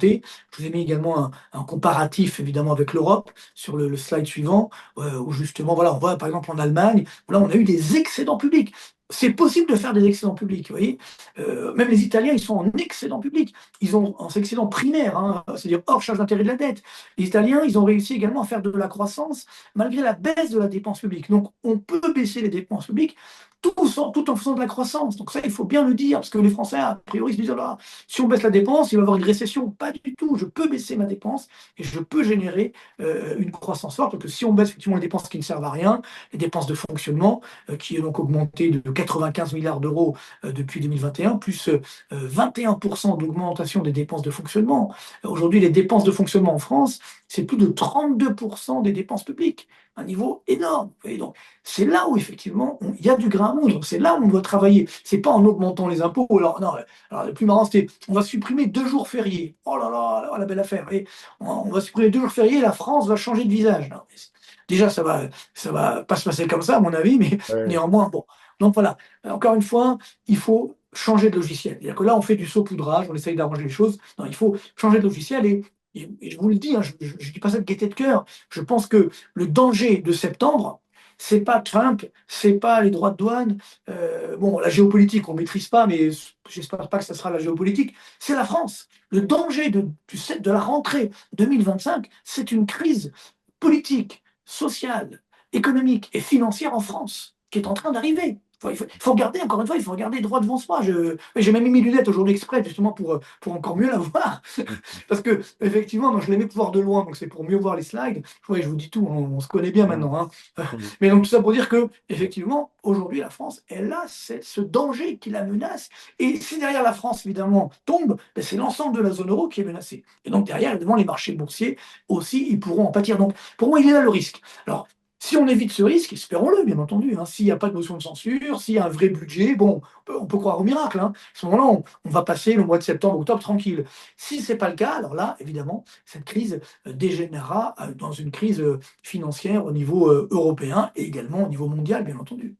Je vous ai mis également un comparatif, évidemment, avec l'Europe sur le slide suivant, où justement, voilà, on voit par exemple en Allemagne, là, on a eu des excédents publics. C'est possible de faire des excédents publics, vous voyez. Même les Italiens, ils sont en excédent public. Ils ont en excédent primaire, hein, c'est-à-dire hors charge d'intérêt de la dette. Les Italiens, ils ont réussi également à faire de la croissance malgré la baisse de la dépense publique. Donc, on peut baisser les dépenses publiques tout en faisant de la croissance. Donc ça, il faut bien le dire, parce que les Français, a priori, se disent, oh là, si on baisse la dépense, il va y avoir une récession. Pas du tout. Je peux baisser ma dépense et je peux générer une croissance forte. Parce que si on baisse effectivement les dépenses qui ne servent à rien, les dépenses de fonctionnement, qui ont donc augmenté de 95 milliards d'euros depuis 2021, plus 21% d'augmentation des dépenses de fonctionnement. Aujourd'hui, les dépenses de fonctionnement en France, c'est plus de 32% des dépenses publiques. un niveau énorme. Et donc, c'est là où effectivement il y a du grain à moudre, c'est là où on doit travailler. C'est pas en augmentant les impôts. Alors, non, alors, le plus marrant, c'était on va supprimer 2 jours fériés. Oh là là, la belle affaire. Et on va supprimer 2 jours fériés, la France va changer de visage. Non, déjà, ça va pas se passer comme ça, à mon avis, mais Ouais. néanmoins, bon. Donc voilà, encore une fois, il faut changer de logiciel. C'est-à-dire que là, on fait du saupoudrage, on essaye d'arranger les choses. Non, il faut changer de logiciel et je vous le dis, hein, je ne dis pas ça de gaieté de cœur. Je pense que le danger de septembre, c'est pas Trump, c'est pas les droits de douane. Bon, la géopolitique, on ne maîtrise pas, mais j'espère pas que ce sera la géopolitique. C'est la France. Le danger de la rentrée 2025, c'est une crise politique, sociale, économique et financière en France qui est en train d'arriver. Il faut regarder, encore une fois, il faut regarder droit devant soi. J'ai même mis mes lunettes aujourd'hui exprès, justement, pour encore mieux la voir. Parce que, effectivement, moi, je l'aimais voir de loin, donc c'est pour mieux voir les slides. Ouais, je vous dis tout, on se connaît bien Mhm. maintenant, hein. Mhm. Mais donc, tout ça pour dire que, effectivement, aujourd'hui, la France, elle a ce danger qui la menace. Et si derrière la France, évidemment, tombe, ben, c'est l'ensemble de la zone euro qui est menacée. Et donc, derrière, évidemment, les marchés boursiers aussi, ils pourront en pâtir. Donc, pour moi, il est là le risque. Alors, si on évite ce risque, espérons-le, bien entendu, hein, s'il n'y a pas de motion de censure, s'il y a un vrai budget, bon, on peut croire au miracle, hein. À ce moment-là, on va passer le mois de septembre, octobre tranquille. Si ce n'est pas le cas, alors là, évidemment, cette crise dégénérera dans une crise financière au niveau européen et également au niveau mondial, bien entendu.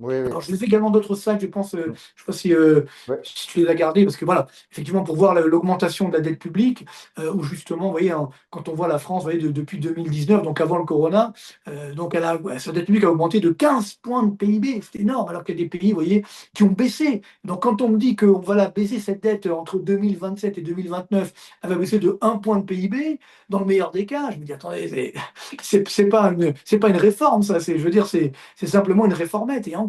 Oui, oui. Alors, je vous ai fait également d'autres slides, je pense, je ne sais pas Ouais. si tu les as gardés, parce que voilà, effectivement, pour voir l'augmentation de la dette publique, où justement, vous voyez, hein, quand on voit la France, vous voyez, depuis 2019, donc avant le corona, donc sa dette publique a augmenté de 15 points de PIB, c'est énorme, alors qu'il y a des pays, vous voyez, qui ont baissé. Donc, quand on me dit qu'on va la baisser cette dette entre 2027 et 2029, elle va baisser de 1 point de PIB, dans le meilleur des cas, je me dis, attendez, c'est pas une réforme, ça, je veux dire, c'est simplement une réformette, et encore.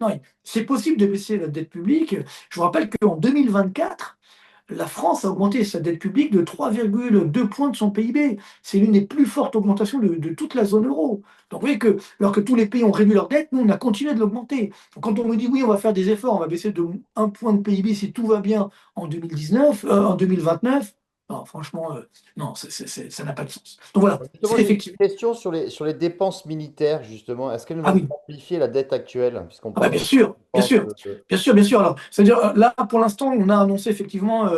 Non, c'est possible de baisser la dette publique. Je vous rappelle qu'en 2024, la France a augmenté sa dette publique de 3,2 points de son PIB. C'est l'une des plus fortes augmentations de toute la zone euro. Donc vous voyez que, alors que tous les pays ont réduit leur dette, nous, on a continué de l'augmenter. Donc, quand on me dit oui, on va faire des efforts, on va baisser de 1 point de PIB si tout va bien en 2019, en 2029, non, franchement, non, ça n'a pas de sens. Donc voilà, Justement, c'est j'ai une effectivement. question sur les dépenses militaires, justement. Est-ce qu'elles ne Ah vont oui. pas amplifier la dette actuelle, puisqu'on Ah bah parle de bien sûr, bien dépenses sûr, bien sûr, bien sûr. Alors, c'est-à-dire là, pour l'instant, on a annoncé effectivement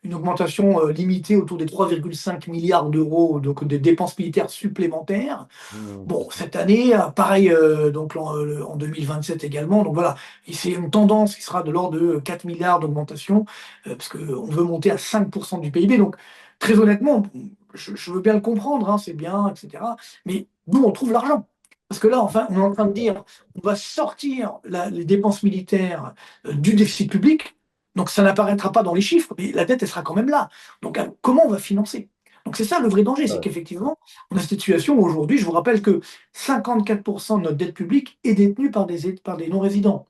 une augmentation limitée autour des 3,5 milliards d'euros donc des dépenses militaires supplémentaires. Hmm. Bon, cette année, pareil, donc en 2027 également. Donc voilà, et c'est une tendance qui sera de l'ordre de 4 milliards d'augmentation, parce qu'on veut monter à 5% du PIB. Donc très honnêtement, je veux bien le comprendre, hein, c'est bien, etc. Mais d'où on trouve l'argent? Parce que là, enfin, on est en train de dire, on va sortir les dépenses militaires du déficit public, donc ça n'apparaîtra pas dans les chiffres, mais la dette, elle sera quand même là. Donc comment on va financer? Donc c'est ça le vrai danger, c'est Ouais. qu'effectivement, on a cette situation où aujourd'hui, je vous rappelle que 54% de notre dette publique est détenue par des non-résidents.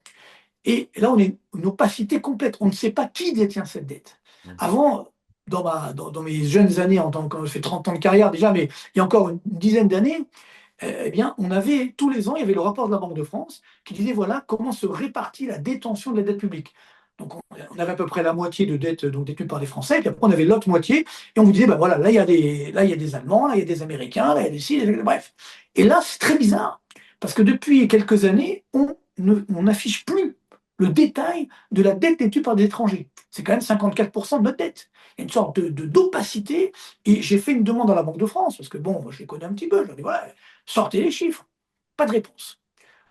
Et là, on est une opacité complète. On ne sait pas qui détient cette dette. Hmm. Avant, dans mes jeunes années, quand j'ai fait 30 ans de carrière déjà, mais il y a encore une dizaine d'années, eh bien, on avait tous les ans, il y avait le rapport de la Banque de France qui disait voilà comment se répartit la détention de la dette publique. Donc, on avait à peu près la moitié de dette donc, détenue par les Français, et puis après, on avait l'autre moitié, et on vous disait ben voilà, là, il y a des Allemands, là, il y a des Américains, là, il y a des ci, bref. Et là, c'est très bizarre, parce que depuis quelques années, on n'affiche plus le détail de la dette détenue par des étrangers. C'est quand même 54% de notre dette. Il y a une sorte d'opacité, et j'ai fait une demande à la Banque de France, parce que bon, moi, je les connais un petit peu, je leur dis voilà, sortez les chiffres. Pas de réponse.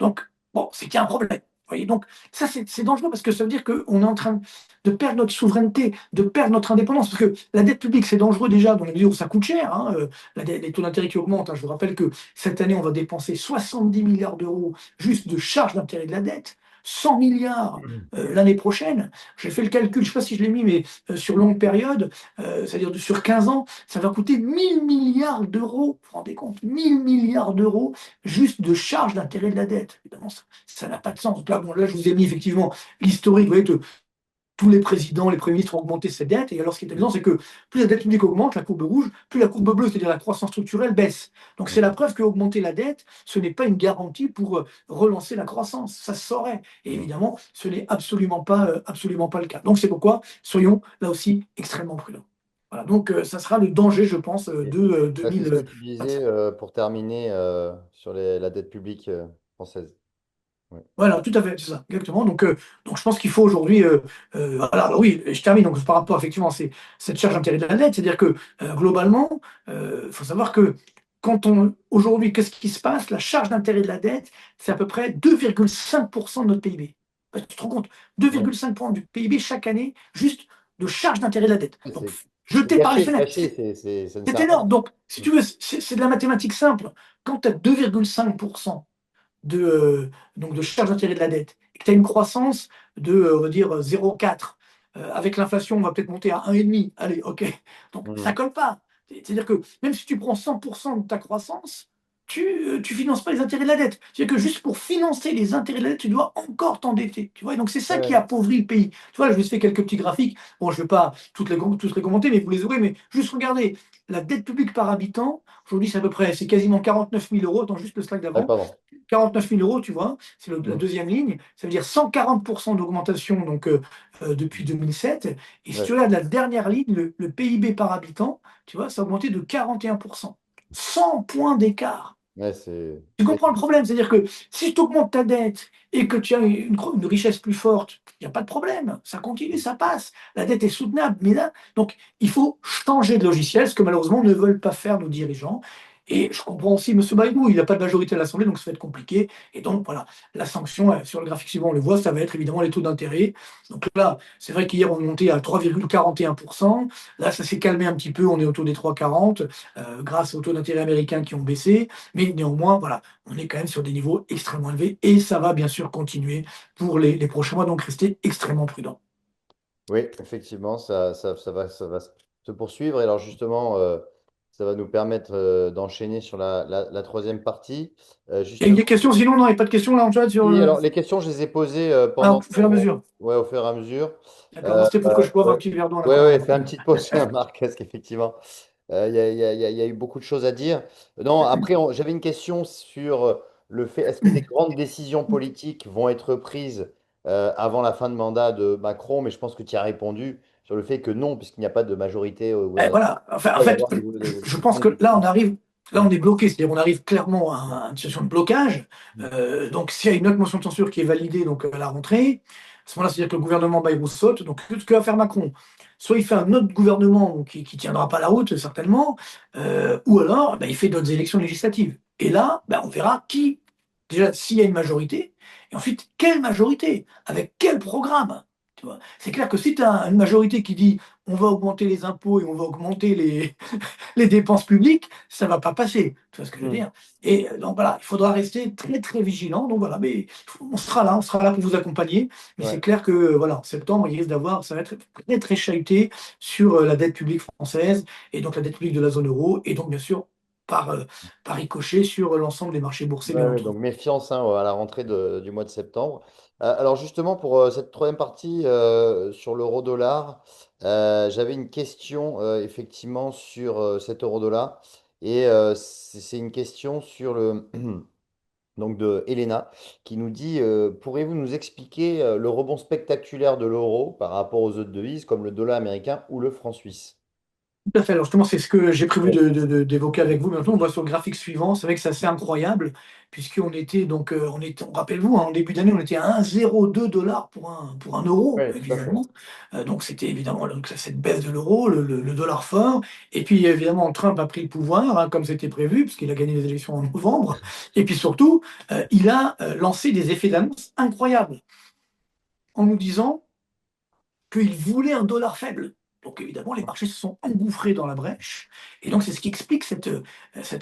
Donc, bon, c'est qu'il y a un problème. Vous voyez, donc, ça, c'est dangereux parce que ça veut dire qu'on est en train de perdre notre souveraineté, de perdre notre indépendance. Parce que la dette publique, c'est dangereux déjà dans la mesure où ça coûte cher, hein, les taux d'intérêt qui augmentent, hein. Je vous rappelle que cette année, on va dépenser 70 milliards d'euros juste de charges d'intérêt de la dette. 100 milliards l'année prochaine. J'ai fait le calcul, je ne sais pas si je l'ai mis, mais sur longue période, c'est-à-dire sur 15 ans, ça va coûter 1000 milliards d'euros. Vous vous rendez compte? 1000 milliards d'euros juste de charge d'intérêt de la dette. Évidemment, ça n'a pas de sens. Donc là, bon, là, je vous ai mis effectivement l'historique. Vous voyez que tous les présidents, les premiers ministres ont augmenté cette dette. Et alors, ce qui est amusant, c'est que plus la dette publique augmente, la courbe rouge, plus la courbe bleue, c'est-à-dire la croissance structurelle, baisse. Donc, c'est la preuve que augmenter la dette, ce n'est pas une garantie pour relancer la croissance. Ça se saurait. Et Hmm. évidemment, ce n'est absolument pas le cas. Donc, c'est pourquoi, soyons là aussi extrêmement prudents. Voilà, donc ça sera le danger, je pense, Et de ça, c'est ce que tu disais 2027. pour terminer sur la dette publique française. Ouais. Voilà, tout à fait, c'est ça, exactement. Donc je pense qu'il faut aujourd'hui. Voilà, alors oui, je termine donc par rapport effectivement à cette charge d'intérêt de la dette, c'est-à-dire que globalement, il faut savoir que aujourd'hui, qu'est-ce qui se passe? La charge d'intérêt de la dette, c'est à peu près 2,5% de notre PIB. Tu te rends compte? Ouais. 2,5% du PIB chaque année, juste de charge d'intérêt de la dette. Donc C'est jeté par les fenêtres. caché, ça ne C'est sert à énorme. rien. Donc, si tu veux, c'est de la mathématique simple. Quand tu as 2,5% de charge d'intérêt de la dette, et que tu as une croissance de, on va dire, 0,4, avec l'inflation, on va peut-être monter à 1,5. Allez, OK. Donc, ça Mhm. colle pas. C'est-à-dire que même si tu prends 100% de ta croissance, tu finances pas les intérêts de la dette. C'est-à-dire que juste pour financer les intérêts de la dette, tu dois encore t'endetter. Tu vois, et donc c'est ça qui Ouais. appauvrit le pays. Tu vois, je vous ai fait quelques petits graphiques. Bon, je ne vais pas tous les commenter, mais vous les aurez. Mais juste regardez, la dette publique par habitant, aujourd'hui, c'est quasiment 49 000 euros. Attends, juste le slide Ouais, d'avant. pardon. 49 000 euros, tu vois, c'est la Mhm. deuxième ligne. Ça veut dire 140% d'augmentation depuis 2007. Et si tu Ouais. regardes la dernière ligne, le PIB par habitant, tu vois, ça a augmenté de 41%. 100 points d'écart. Ouais, Tu ouais, comprends le problème, c'est-à-dire que si tu augmentes ta dette et que tu as une richesse plus forte, il n'y a pas de problème, ça continue, ça passe, la dette est soutenable. Mais là, donc, il faut changer de logiciel, ce que malheureusement ne veulent pas faire nos dirigeants. Et je comprends aussi M. Bayrou, il n'a pas de majorité à l'Assemblée, donc ça va être compliqué. Et donc, voilà, la sanction, sur le graphique suivant, on le voit, ça va être évidemment les taux d'intérêt. Donc là, c'est vrai qu'hier, on est monté à 3,41%. Là, ça s'est calmé un petit peu, on est autour des 3,40, grâce aux taux d'intérêt américains qui ont baissé. Mais néanmoins, voilà, on est quand même sur des niveaux extrêmement élevés et ça va bien sûr continuer pour les prochains mois, donc restez extrêmement prudent. Oui, effectivement, ça va se poursuivre. Et alors justement, ça va nous permettre d'enchaîner sur la troisième partie. Il y a Justement, des questions, sinon, non, il n'y a pas de questions là en chat sur oui, alors les questions, je les ai posées Ah, pendant au fur et à mesure. ouais, au fur et à mesure. D'accord, non, c'était pour que je boive un Ouais, petit verre d'eau en ouais, attendant. ouais, fais une petite pause, Marc, parce qu'effectivement, il y a eu beaucoup de choses à dire. Non, après, j'avais une question sur le fait, est-ce que des grandes décisions politiques vont être prises avant la fin de mandat de Macron? Mais je pense que tu y as répondu sur le fait que non, puisqu'il n'y a pas de majorité au Eh, gouvernement. voilà, enfin, Il en va y fait, avoir je des pense grandes que là, décisions. on est bloqué, c'est-à-dire on arrive clairement à une situation de blocage. Donc, s'il y a une autre motion de censure qui est validée donc, à la rentrée, à ce moment-là, c'est-à-dire que le gouvernement Bayrou saute. Donc, ce que va faire Macron, soit il fait un autre gouvernement qui ne tiendra pas la route, certainement, ou alors il fait d'autres élections législatives. Et là, on verra qui, déjà, s'il y a une majorité, et ensuite, quelle majorité, avec quel programme. Tu vois. C'est clair que si tu as une majorité qui dit on va augmenter les impôts et on va augmenter les dépenses publiques, ça ne va pas passer. Tu vois ce que je veux Hmm. dire? Et donc voilà, il faudra rester très très vigilant. Donc voilà, mais on sera là pour vous accompagner. Mais c'est Ouais. clair que voilà, en septembre, il risque d'avoir, ça va être très très chahuté sur la dette publique française et donc la dette publique de la zone euro et donc bien sûr par ricochet sur l'ensemble des marchés boursiers, Ouais, bien ouais, entendu. donc méfiance hein, à la rentrée du mois de septembre. Alors justement, pour cette troisième partie sur l'euro-dollar, j'avais une question effectivement sur cet euro-dollar. Et c'est une question sur donc de Elena qui nous dit, pourriez-vous nous expliquer le rebond spectaculaire de l'euro par rapport aux autres devises comme le dollar américain ou le franc suisse? Tout à fait. Alors justement, c'est ce que j'ai prévu Ouais. d'évoquer avec vous. Maintenant, on voit sur le graphique suivant. C'est vrai que c'est assez incroyable, puisqu'on était donc, rappelez-vous, hein, en début d'année, on était à 1,02 dollars pour un euro, Ouais, tout à fait. évidemment. Donc c'était évidemment donc, cette baisse de l'euro, le dollar fort. Et puis évidemment, Trump a pris le pouvoir, hein, comme c'était prévu, puisqu'il a gagné les élections en novembre. Et puis surtout, il a lancé des effets d'annonce incroyables en nous disant qu'il voulait un dollar faible. Donc évidemment, les marchés se sont engouffrés dans la brèche. Et donc c'est ce qui explique cette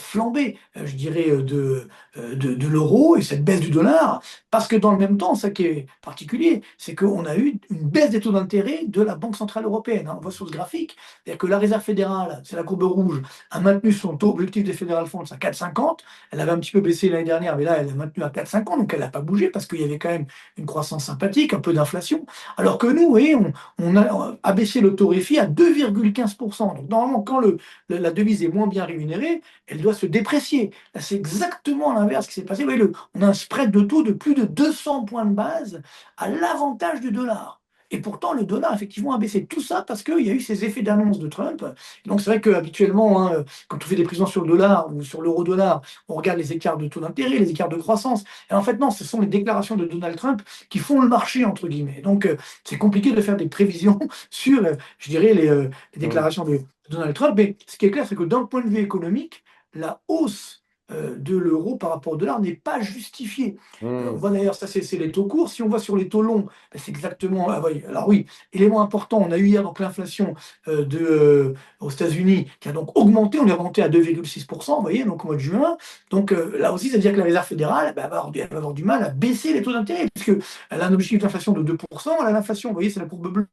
flambée, je dirais, de l'euro et cette baisse du dollar. Parce que dans le même temps, ça qui est particulier, c'est qu'on a eu une baisse des taux d'intérêt de la Banque Centrale Européenne, hein. On voit sur ce graphique, c'est-à-dire que la Réserve fédérale, c'est la courbe rouge, a maintenu son taux objectif des Federal Funds à 4,50. Elle avait un petit peu baissé l'année dernière, mais là, elle a maintenu à 4,50, donc elle n'a pas bougé parce qu'il y avait quand même une croissance sympathique, un peu d'inflation. Alors que nous, vous voyez, on a abaissé le taux RFI à 2,15%. Donc normalement, quand la devise est moins bien rémunérée, elle doit se déprécier. Là, c'est exactement l'inverse qui s'est passé. Vous voyez, on a un spread de taux de plus de 200 points de base à l'avantage du dollar. Et pourtant, le dollar, effectivement, a baissé. Tout ça parce qu'il y a eu ces effets d'annonce de Trump. Et donc, c'est vrai qu'habituellement, hein, quand on fait des prévisions sur le dollar ou sur l'euro-dollar, on regarde les écarts de taux d'intérêt, les écarts de croissance. Et en fait, non, ce sont les déclarations de Donald Trump qui font le marché, entre guillemets. Donc, c'est compliqué de faire des prévisions sur, je dirais, les Mm. déclarations de Donald Trump. Mais ce qui est clair, c'est que d'un point de vue économique, la hausse de l'euro par rapport au dollar n'est pas justifiée. On Mm. voit d'ailleurs, ça c'est les taux courts. Si on voit sur les taux longs, ben, c'est exactement. Ah oui, alors oui, élément important, on a eu hier donc l'inflation aux États-Unis qui a donc augmenté, on est remonté à 2,6%, vous voyez, donc au mois de juin. Donc là aussi, ça veut dire que la Réserve fédérale ben, elle va avoir du mal à baisser les taux d'intérêt, puisque elle a un objectif d'inflation de 2%, elle a l'inflation, vous voyez, c'est la courbe bleue.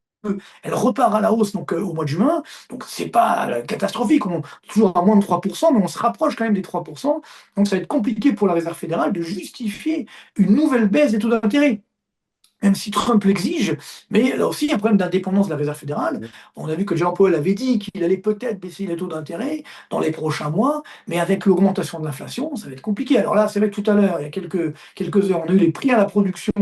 Elle repart à la hausse donc, au mois de juin, donc c'est pas catastrophique, on est toujours à moins de 3%, mais on se rapproche quand même des 3%. Donc ça va être compliqué pour la Réserve fédérale de justifier une nouvelle baisse des taux d'intérêt même si Trump l'exige, mais là aussi, il y a un problème d'indépendance de la Réserve fédérale. On a vu que Jean Paul avait dit qu'il allait peut-être baisser les taux d'intérêt dans les prochains mois, mais avec l'augmentation de l'inflation, ça va être compliqué. Alors là, c'est vrai que tout à l'heure, il y a quelques heures, on a eu les prix à la production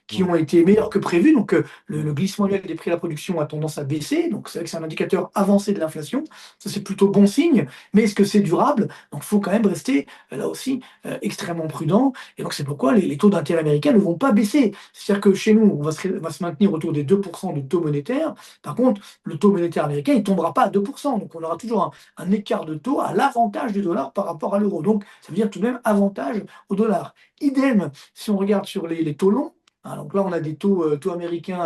qui Mm. ont été meilleurs que prévu. Donc, le glissement annuel des prix à la production a tendance à baisser. Donc, c'est vrai que c'est un indicateur avancé de l'inflation. Ça, c'est plutôt bon signe. Mais est-ce que c'est durable? Donc, il faut quand même rester, là aussi, extrêmement prudent. Et donc, c'est pourquoi les taux d'intérêt américains ne vont pas baisser. C'est-à-dire que chez nous, on va se maintenir autour des 2% de taux monétaire. Par contre, le taux monétaire américain, il ne tombera pas à 2%. Donc, on aura toujours un écart de taux à l'avantage du dollar par rapport à l'euro. Donc, ça veut dire tout de même avantage au dollar. Idem, si on regarde sur les taux longs, hein, donc là, on a des taux américains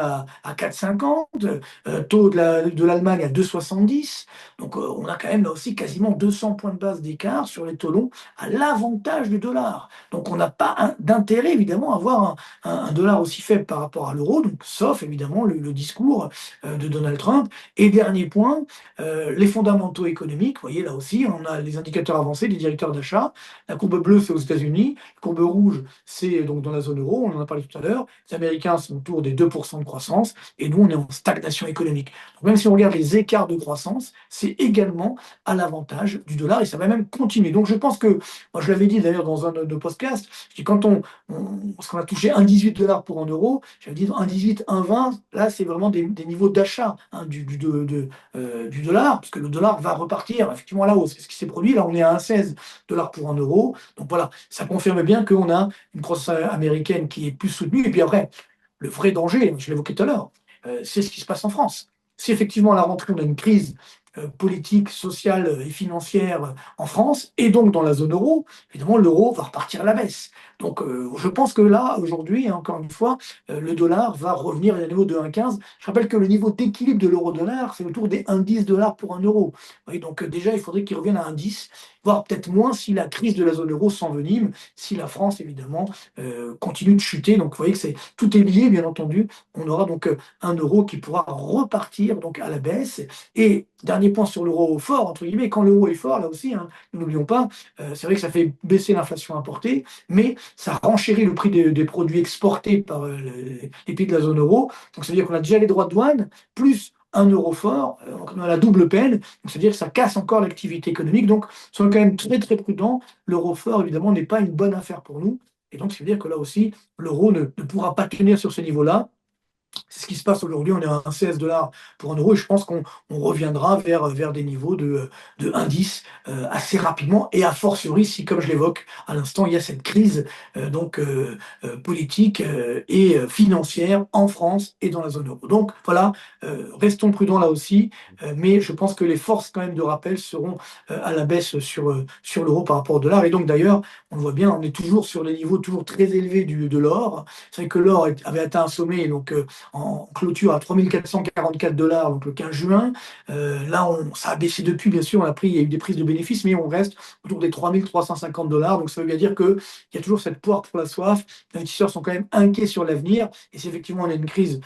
à 4,50, taux de l'Allemagne à 2,70. Donc, on a quand même là aussi quasiment 200 points de base d'écart sur les taux longs à l'avantage du dollar. Donc, on n'a pas d'intérêt, évidemment, à avoir un dollar aussi faible par rapport à l'euro, donc sauf évidemment le discours de Donald Trump. Et dernier point, les fondamentaux économiques. Vous voyez, là aussi, on a les indicateurs avancés des directeurs d'achat. La courbe bleue, c'est aux États-Unis. La courbe rouge, c'est donc dans la zone euro. On en a parlé tout à l'heure. Les Américains sont autour des 2% de croissance et nous, on est en stagnation économique. Donc, même si on regarde les écarts de croissance, c'est également à l'avantage du dollar et ça va même continuer. Donc, je pense que, moi, je l'avais dit d'ailleurs dans un de nos podcasts, quand parce qu'on a touché 1,18 $ pour un euro, j'avais dit 1,18, 1,20, là c'est vraiment des niveaux d'achat hein, du dollar, parce que le dollar va repartir effectivement à la hausse. C'est ce qui s'est produit, là on est à 1,16 $ pour un euro. Donc voilà, ça confirme bien qu'on a une croissance américaine qui est plus soutenue. Et puis après, le vrai danger, je l'évoquais tout à l'heure, c'est ce qui se passe en France. Si effectivement à la rentrée on a une crise politique, sociale et financière en France, et donc dans la zone euro, évidemment l'euro va repartir à la baisse. Donc je pense que là, aujourd'hui, hein, encore une fois, le dollar va revenir à un niveau de 1,15. Je rappelle que le niveau d'équilibre de l'euro-dollar, c'est autour des 1,10 $ pour un euro. Vous voyez, donc déjà, il faudrait qu'il revienne à 1,10, voire peut-être moins si la crise de la zone euro s'envenime, si la France, évidemment, continue de chuter. Donc vous voyez que tout est lié, bien entendu. On aura donc un euro qui pourra repartir donc à la baisse. Et dernier point sur l'euro fort, entre guillemets, quand l'euro est fort, là aussi, hein, n'oublions pas, c'est vrai que ça fait baisser l'inflation importée, mais ça renchérit le prix des produits exportés par les pays de la zone euro. Donc, ça veut dire qu'on a déjà les droits de douane, plus un euro fort, donc on a la double peine. Donc, ça veut dire que ça casse encore l'activité économique. Donc, soyons quand même très, très prudents. L'euro fort, évidemment, n'est pas une bonne affaire pour nous. Et donc, ça veut dire que là aussi, l'euro ne pourra pas tenir sur ce niveau-là. C'est ce qui se passe aujourd'hui. On est à 16 $ pour un euro et je pense qu'on reviendra vers des niveaux de 1,10 assez rapidement et a fortiori si, comme je l'évoque à l'instant, il y a cette crise politique et financière en France et dans la zone euro. Donc voilà, restons prudents là aussi, mais je pense que les forces quand même de rappel seront à la baisse sur l'euro par rapport au dollar. Et donc d'ailleurs, on le voit bien, on est toujours sur les niveaux toujours très élevés de l'or. C'est vrai que l'or avait atteint un sommet donc en clôture à 3 444 $, donc le 15 juin. Là, ça a baissé depuis, bien sûr, il y a eu des prises de bénéfices, mais on reste autour des 3 350 $. Donc ça veut bien dire qu'il y a toujours cette poire pour la soif. Les investisseurs sont quand même inquiets sur l'avenir. Et si effectivement on a une crise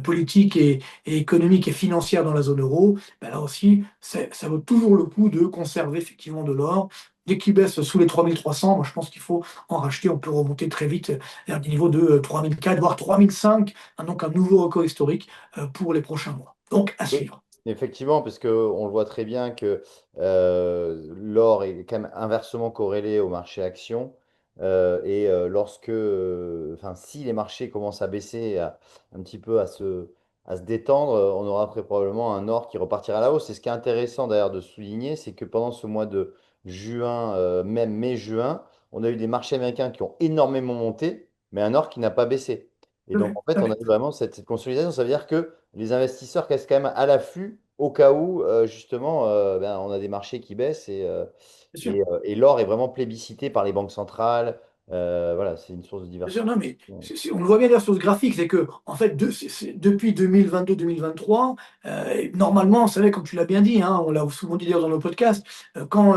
politique et économique et financière dans la zone euro, ben là aussi, ça vaut toujours le coup de conserver effectivement de l'or. Dès qu'il baisse sous les 3 300, moi je pense qu'il faut en racheter. On peut remonter très vite vers des niveaux de 3 400, voire 3 500, hein, donc un nouveau record historique pour les prochains mois. Donc à Oui, suivre. effectivement, parce qu'on le voit très bien que l'or est quand même inversement corrélé au marché action. Et lorsque, enfin, si les marchés commencent à baisser, un petit peu à se, à se détendre, on aura très probablement un or qui repartira à la hausse. Et ce qui est intéressant d'ailleurs de souligner, c'est que pendant ce mois de juin, même mai-juin, on a eu des marchés américains qui ont énormément monté, mais un or qui n'a pas baissé. Et donc, Ouais, en fait, on a ouais, eu vraiment cette consolidation. Ça veut dire que les investisseurs restent quand même à l'affût au cas où, justement, ben, on a des marchés qui baissent bien sûr. et l'or est vraiment plébiscité par les banques centrales. Voilà, c'est une source de Bien sûr, non, mais diversification. on le voit bien d'ailleurs sur ce graphique, c'est que en fait, depuis 2022-2023, normalement, c'est vrai, comme tu l'as bien dit, hein, on l'a souvent dit d'ailleurs dans nos podcasts, quand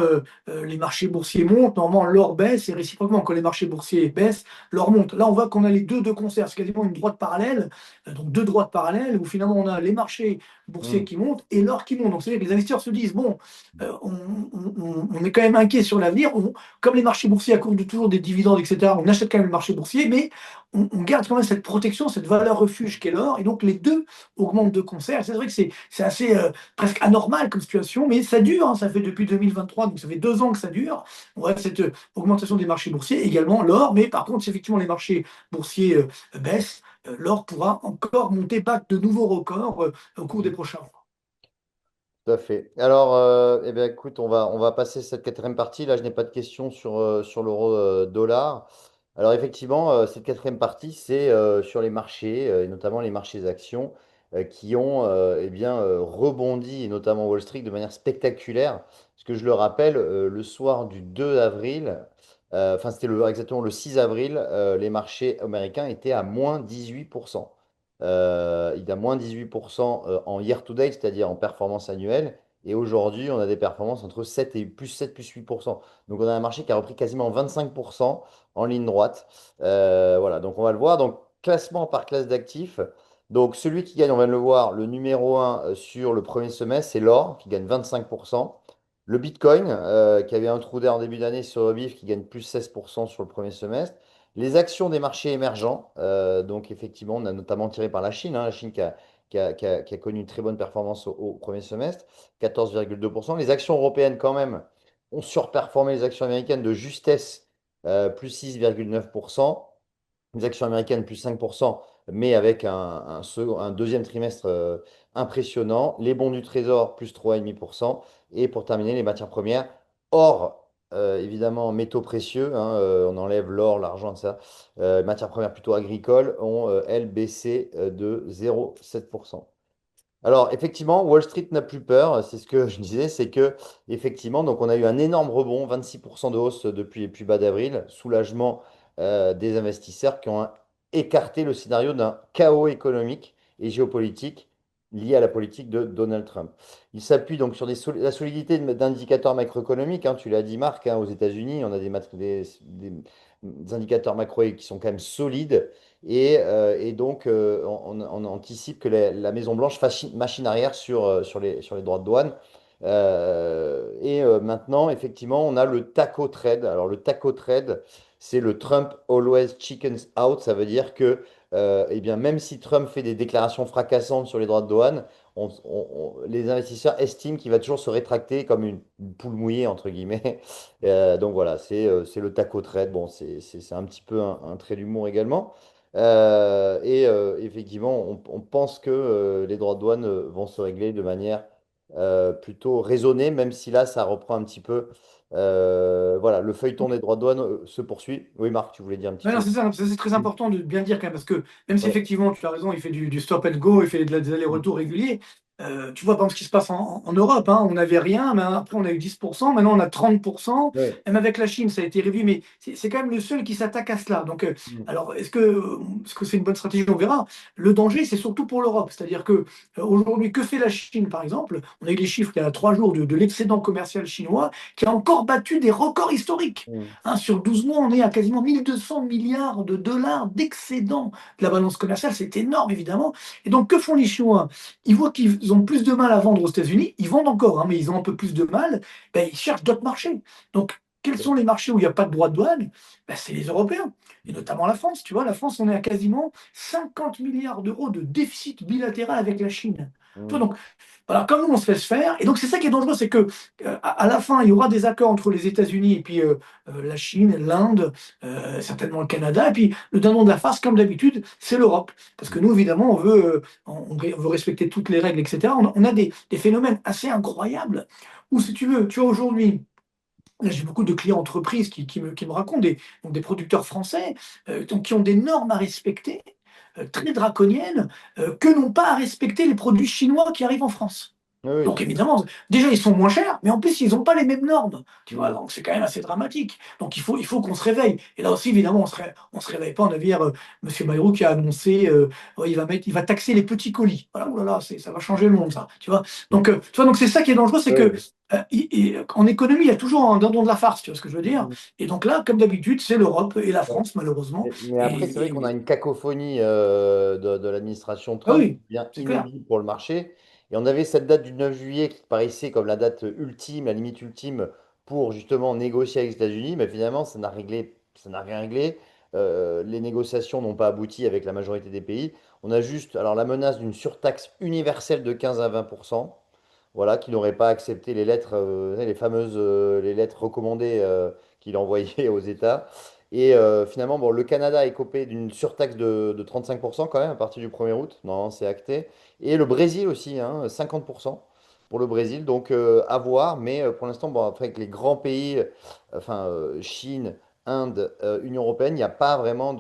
les marchés boursiers montent, normalement l'or baisse et réciproquement, quand les marchés boursiers baissent, l'or monte. Là, on voit qu'on a les deux de concert, c'est quasiment une droite parallèle, donc deux droites parallèles, où finalement on a les marchés boursiers Hmm. qui montent et l'or qui monte. Donc c'est-à-dire que les investisseurs se disent, bon, on est quand même inquiet sur l'avenir, comme les marchés boursiers accordent toujours des dividendes, etc., on achète quand même le marché boursier, mais on garde quand même cette protection, cette valeur refuge qu'est l'or, et donc les deux augmentent de concert. C'est vrai que c'est assez presque anormal comme situation, mais ça dure, hein, ça fait depuis 2023, donc ça fait 2 ans que ça dure. On voit cette augmentation des marchés boursiers, également l'or, mais par contre, si effectivement les marchés boursiers baissent, l'or pourra encore monter, battre de nouveaux records au cours des prochains mois. Tout à fait. Alors, eh bien, écoute, on va passer cette quatrième partie. Là, je n'ai pas de questions sur l'euro dollar. Alors, effectivement, cette quatrième partie, c'est sur les marchés, et notamment les marchés actions, qui ont eh bien, rebondi, et notamment Wall Street, de manière spectaculaire. Parce que je le rappelle, le soir du 2 avril, enfin, c'était exactement le 6 avril, les marchés américains étaient à moins 18%. Il a moins 18% en year-to-date, c'est-à-dire en performance annuelle. Et aujourd'hui, on a des performances entre 7 et plus 7 plus 8%. Donc on a un marché qui a repris quasiment 25% en ligne droite. Voilà, donc on va le voir. Donc classement par classe d'actifs. Donc celui qui gagne, on va le voir, le numéro un sur le premier semestre, c'est l'or qui gagne 25%. Le Bitcoin, qui avait un trou d'air en début d'année sur le BIF, qui gagne plus 16% sur le premier semestre. Les actions des marchés émergents, donc effectivement, on a notamment tiré par la Chine, hein, la Chine qui a connu une très bonne performance au premier semestre, 14,2%. Les actions européennes, quand même, ont surperformé les actions américaines de justesse, plus 6,9%. Les actions américaines, plus 5%, mais avec un deuxième trimestre impressionnant. Les bons du Trésor, plus 3,5%. Et pour terminer, les matières premières, or, évidemment, métaux précieux, hein, on enlève l'or, l'argent, ça. Matières premières plutôt agricoles ont, elles, baissé de 0,7%. Alors, effectivement, Wall Street n'a plus peur. C'est ce que je disais, c'est que, effectivement, donc on a eu un énorme rebond, 26% de hausse depuis les plus bas d'avril, soulagement des investisseurs qui ont écarté le scénario d'un chaos économique et géopolitique lié à la politique de Donald Trump. Il s'appuie donc sur la solidité d'indicateurs macroéconomiques, hein, tu l'as dit, Marc, hein, aux États-Unis, on a des indicateurs macro qui sont quand même solides. Et donc, on anticipe que la Maison-Blanche fasse machine arrière sur les droits de douane. Maintenant, effectivement, on a le taco trade. Alors, le taco trade, c'est le Trump always chickens out. Ça veut dire que, eh bien, même si Trump fait des déclarations fracassantes sur les droits de douane, les investisseurs estiment qu'il va toujours se rétracter comme une poule mouillée, entre guillemets. Donc voilà, c'est le taco trade. Bon, c'est un petit peu un trait d'humour également. Effectivement, on pense que les droits de douane vont se régler de manière plutôt raisonnée, même si là, ça reprend un petit peu. Voilà, le feuilleton des droits de douane se poursuit. Oui, Marc, tu voulais dire une petite Ouais, non, chose? c'est ça, c'est très Oui. important de bien dire quand même, parce que même si Ouais. effectivement, tu as raison, il fait du stop and go, il fait des allers-retours réguliers, tu vois par exemple ce qui se passe en Europe, hein, on n'avait rien, mais après on a eu 10%, maintenant on a 30%, Ouais. même avec la Chine ça a été réduit, mais c'est quand même le seul qui s'attaque à cela. Donc, Mm. alors est-ce que c'est une bonne stratégie? On verra. Le danger, c'est surtout pour l'Europe, c'est-à-dire que aujourd'hui, que fait la Chine par exemple? On a eu les chiffres il y a 3 jours de l'excédent commercial chinois qui a encore battu des records historiques. Mm. Hein, sur 12 mois, on est à quasiment 1200 milliards de dollars d'excédent de la balance commerciale. C'est énorme, évidemment. Et donc, que font les Chinois? Ils voient qu'ils ont plus de mal à vendre aux États-Unis. Ils vendent encore, hein, mais ils ont un peu plus de mal. Ben, ils cherchent d'autres marchés. Donc, quels sont les marchés où il n'y a pas de droit de douane? Ben, c'est les Européens, et notamment la France. Tu vois, la France, on est à quasiment 50 milliards d'euros de déficit bilatéral avec la Chine. Tu vois, Mm. donc, voilà, comme nous, on se laisse faire. Et donc, c'est ça qui est dangereux, c'est que à la fin, il y aura des accords entre les États-Unis et puis la Chine, l'Inde, certainement le Canada. Et puis, le dindon de la farce, comme d'habitude, c'est l'Europe. Parce que nous, évidemment, on veut respecter toutes les règles, etc. On a des phénomènes assez incroyables où, si tu veux, tu vois, aujourd'hui, là, j'ai beaucoup de clients entreprises qui me racontent donc des producteurs français donc, qui ont des normes à respecter, très draconiennes, que n'ont pas à respecter les produits chinois qui arrivent en France. Oui, oui, Donc tout. évidemment, déjà ils sont moins chers, mais en plus ils n'ont pas les mêmes normes. Tu vois, Mm. donc c'est quand même assez dramatique. Donc il faut qu'on se réveille. Et là aussi, évidemment, on se réveille pas. On a vu hier Monsieur Bayrou qui a annoncé ouais, il va taxer les petits colis. Voilà, oh là là, ça va changer le monde, ça. Tu vois. Donc, tu vois, donc c'est ça qui est dangereux, c'est que Oui. en économie, il y a toujours un dindon de la farce, tu vois ce que je veux dire. Mm. Et donc là, comme d'habitude, c'est l'Europe et la Ouais. France, malheureusement. Mais après, c'est vrai qu'on a une cacophonie de l'administration Ah Trump qui oui, devient c'est clair. inaudible pour le marché. Et on avait cette date du 9 juillet qui paraissait comme la date ultime, la limite ultime pour justement négocier avec les États-Unis, mais finalement, ça n'a rien réglé. Les négociations n'ont pas abouti avec la majorité des pays. On a juste alors la menace d'une surtaxe universelle de 15 à 20%, voilà, qui n'aurait pas accepté les lettres, les fameuses les lettres recommandées qu'il envoyait aux États. Et finalement, bon, le Canada est copé d'une surtaxe de 35% quand même à partir du 1er août. Non, c'est acté. Et le Brésil aussi, hein, 50% pour le Brésil. Donc à voir. Mais pour l'instant, bon, après, avec les grands pays, enfin Chine, Inde, Union européenne, il n'y a pas vraiment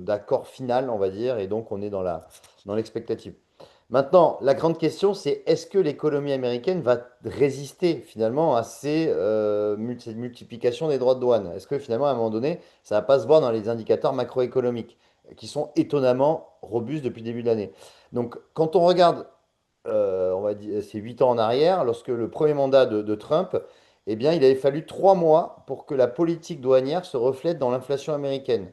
d'accord final, on va dire. Et donc on est dans l'expectative. Maintenant, la grande question, c'est est-ce que l'économie américaine va résister finalement à cette multiplication des droits de douane? Est-ce que finalement, à un moment donné, ça ne va pas se voir dans les indicateurs macroéconomiques qui sont étonnamment robustes depuis le début de l'année? Donc, quand on regarde, on va dire, ces 8 ans en arrière, lorsque le premier mandat de Trump, eh bien, il avait fallu 3 mois pour que la politique douanière se reflète dans l'inflation américaine.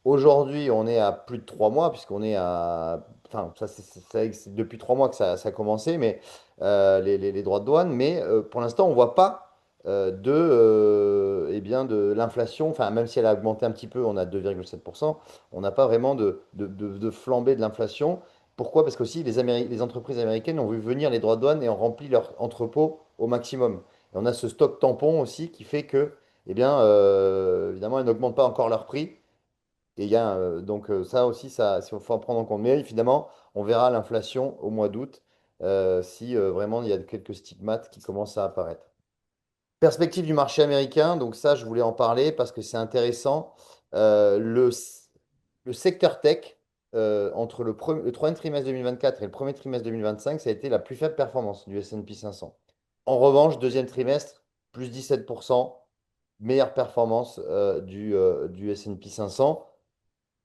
Aujourd'hui, on est à plus de 3 mois, puisqu'on est à. Enfin, c'est depuis 3 mois que ça a commencé, mais les droits de douane. Mais pour l'instant, on ne voit pas eh bien, de l'inflation. Enfin, même si elle a augmenté un petit peu, on a 2,7%. On n'a pas vraiment de flambée de l'inflation. Pourquoi? Parce qu'aussi, les entreprises américaines ont vu venir les droits de douane et ont rempli leur entrepôt au maximum. Et on a ce stock tampon aussi qui fait que, eh bien, évidemment, elles n'augmentent pas encore leur prix. Et il y a, donc ça aussi, il faut en prendre en compte. Mais évidemment, on verra l'inflation au mois d'août si vraiment il y a quelques stigmates qui commencent à apparaître. Perspective du marché américain, donc ça, je voulais en parler parce que c'est intéressant. Le secteur tech, entre le troisième trimestre 2024 et le premier trimestre 2025, ça a été la plus faible performance du S&P 500. En revanche, deuxième trimestre, plus 17%, meilleure performance du S&P 500.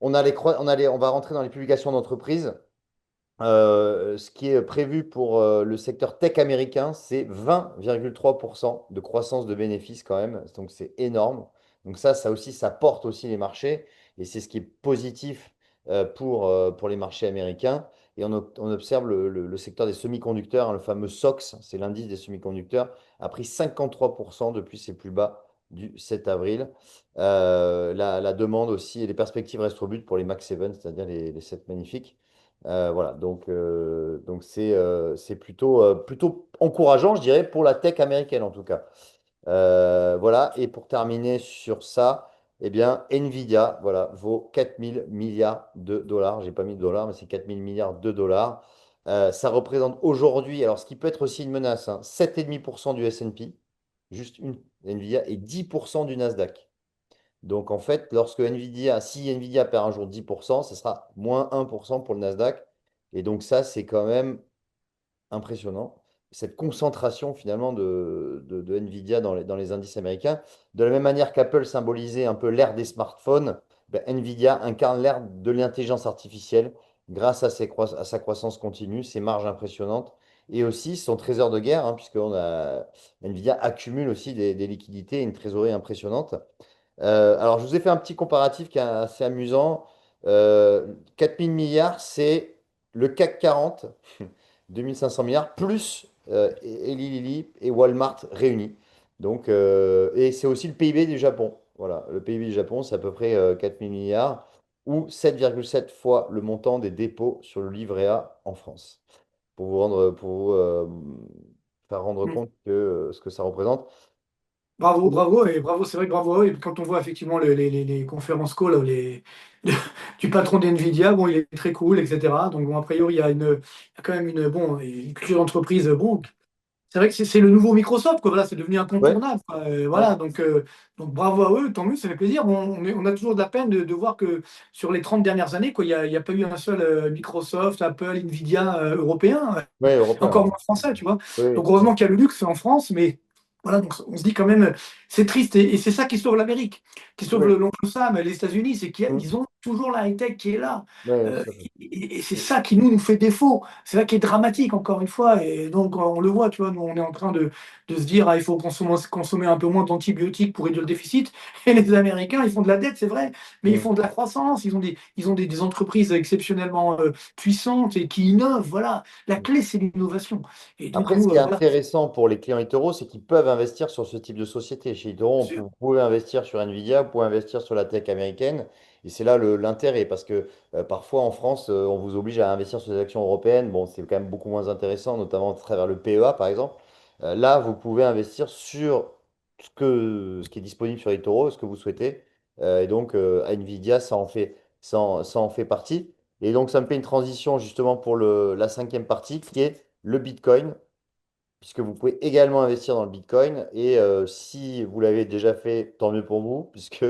On va rentrer dans les publications d'entreprise. Ce qui est prévu pour le secteur tech américain, c'est 20,3% de croissance de bénéfices quand même. Donc c'est énorme. Donc ça aussi, ça porte aussi les marchés. Et c'est ce qui est positif pour les marchés américains. Et on observe le secteur des semi-conducteurs, hein, le fameux SOX, c'est l'indice des semi-conducteurs, a pris 53% depuis ses plus bas du 7 avril. La demande aussi et les perspectives restent robustes pour les Max 7, c'est-à-dire les 7 magnifiques. Voilà, donc c'est plutôt encourageant, je dirais, pour la tech américaine en tout cas. Voilà, et pour terminer sur ça, eh bien, Nvidia, voilà, vaut 4000 milliards de dollars. J'ai pas mis de dollars, mais c'est 4000 milliards de dollars. Ça représente aujourd'hui, alors ce qui peut être aussi une menace, hein, 7,5% du S&P, juste une Nvidia, et 10% du Nasdaq. Donc en fait, si Nvidia perd un jour 10%, ce sera moins 1% pour le Nasdaq. Et donc ça, c'est quand même impressionnant. Cette concentration finalement de Nvidia dans les indices américains. De la même manière qu'Apple symbolisait un peu l'ère des smartphones, ben, Nvidia incarne l'ère de l'intelligence artificielle grâce à sa croissance continue, ses marges impressionnantes et aussi son trésor de guerre, hein, Nvidia accumule aussi des liquidités et une trésorerie impressionnante. Alors, je vous ai fait un petit comparatif qui est assez amusant. 4000 milliards, c'est le CAC 40, 2500 milliards, plus Eli Lilly et Walmart réunis. Donc, et c'est aussi le PIB du Japon. Voilà, le PIB du Japon, c'est à peu près 4000 milliards ou 7,7 fois le montant des dépôts sur le livret A en France. pour vous faire rendre Mm. compte que ce que ça représente. Bravo, bravo, et bravo, c'est vrai que bravo à eux. Et quand on voit effectivement les conférences call du patron d'NVIDIA, bon, il est très cool, etc. Donc, bon, a priori, il y a quand même une culture d'entreprise. Bon, c'est vrai que c'est le nouveau Microsoft, quoi. Voilà, c'est devenu Ouais, incontournable, quoi. ouais, Voilà, donc bravo à eux, tant mieux, ça fait plaisir. Bon, on a toujours de la peine de voir que sur les 30 dernières années, quoi, il y a pas eu un seul Microsoft, Apple, Nvidia européen, ouais, européen. encore Ouais. moins français, tu vois. Oui, Donc heureusement qu'il y a le luxe en France, mais voilà, donc on se dit quand même, c'est triste, et c'est ça qui sauve l'Amérique, qui sauve oui, l'oncle Sam, les États-Unis, c'est oui. qu'ils ont toujours la high-tech qui est là. Ouais, Euh, tout à fait. et c'est ça qui nous fait défaut. C'est ça qui est dramatique, encore une fois. Et donc, on le voit, tu vois, nous, on est en train de se dire, ah, il faut consommer un peu moins d'antibiotiques pour réduire le déficit. Et les Américains, ils font de la dette, c'est vrai, mais ils Mm. font de la croissance. Ils ont des entreprises exceptionnellement puissantes et qui innovent. Voilà. La clé, c'est l'innovation. Et donc, Après, ce nous, qui est voilà. intéressant pour les clients eToro, c'est qu'ils peuvent investir sur ce type de société. Chez eToro, vous pouvez investir sur Nvidia, vous pouvez investir sur la tech américaine. Et c'est là l'intérêt, parce que parfois en France, on vous oblige à investir sur des actions européennes. Bon, c'est quand même beaucoup moins intéressant, notamment à travers le PEA, par exemple. Là, vous pouvez investir sur ce qui est disponible sur eToro, ce que vous souhaitez. Et donc, Nvidia, ça en fait partie. Et donc, ça me fait une transition justement pour la cinquième partie, qui est le Bitcoin, puisque vous pouvez également investir dans le Bitcoin. Et si vous l'avez déjà fait, tant mieux pour vous, puisque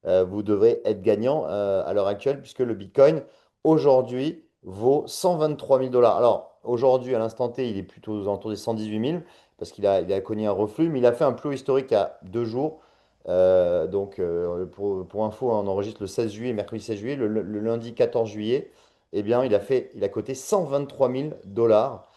vous devrez être gagnant à l'heure actuelle, puisque le Bitcoin, aujourd'hui, vaut 123 000 dollars. Alors, aujourd'hui, à l'instant T, il est plutôt aux alentours des 118 000, parce il a connu un reflux, mais il a fait un plus haut historique à 2 jours. Pour info, hein, on enregistre le 16 juillet, mercredi 16 juillet, le lundi 14 juillet, eh bien, il a coté 123 000 dollars.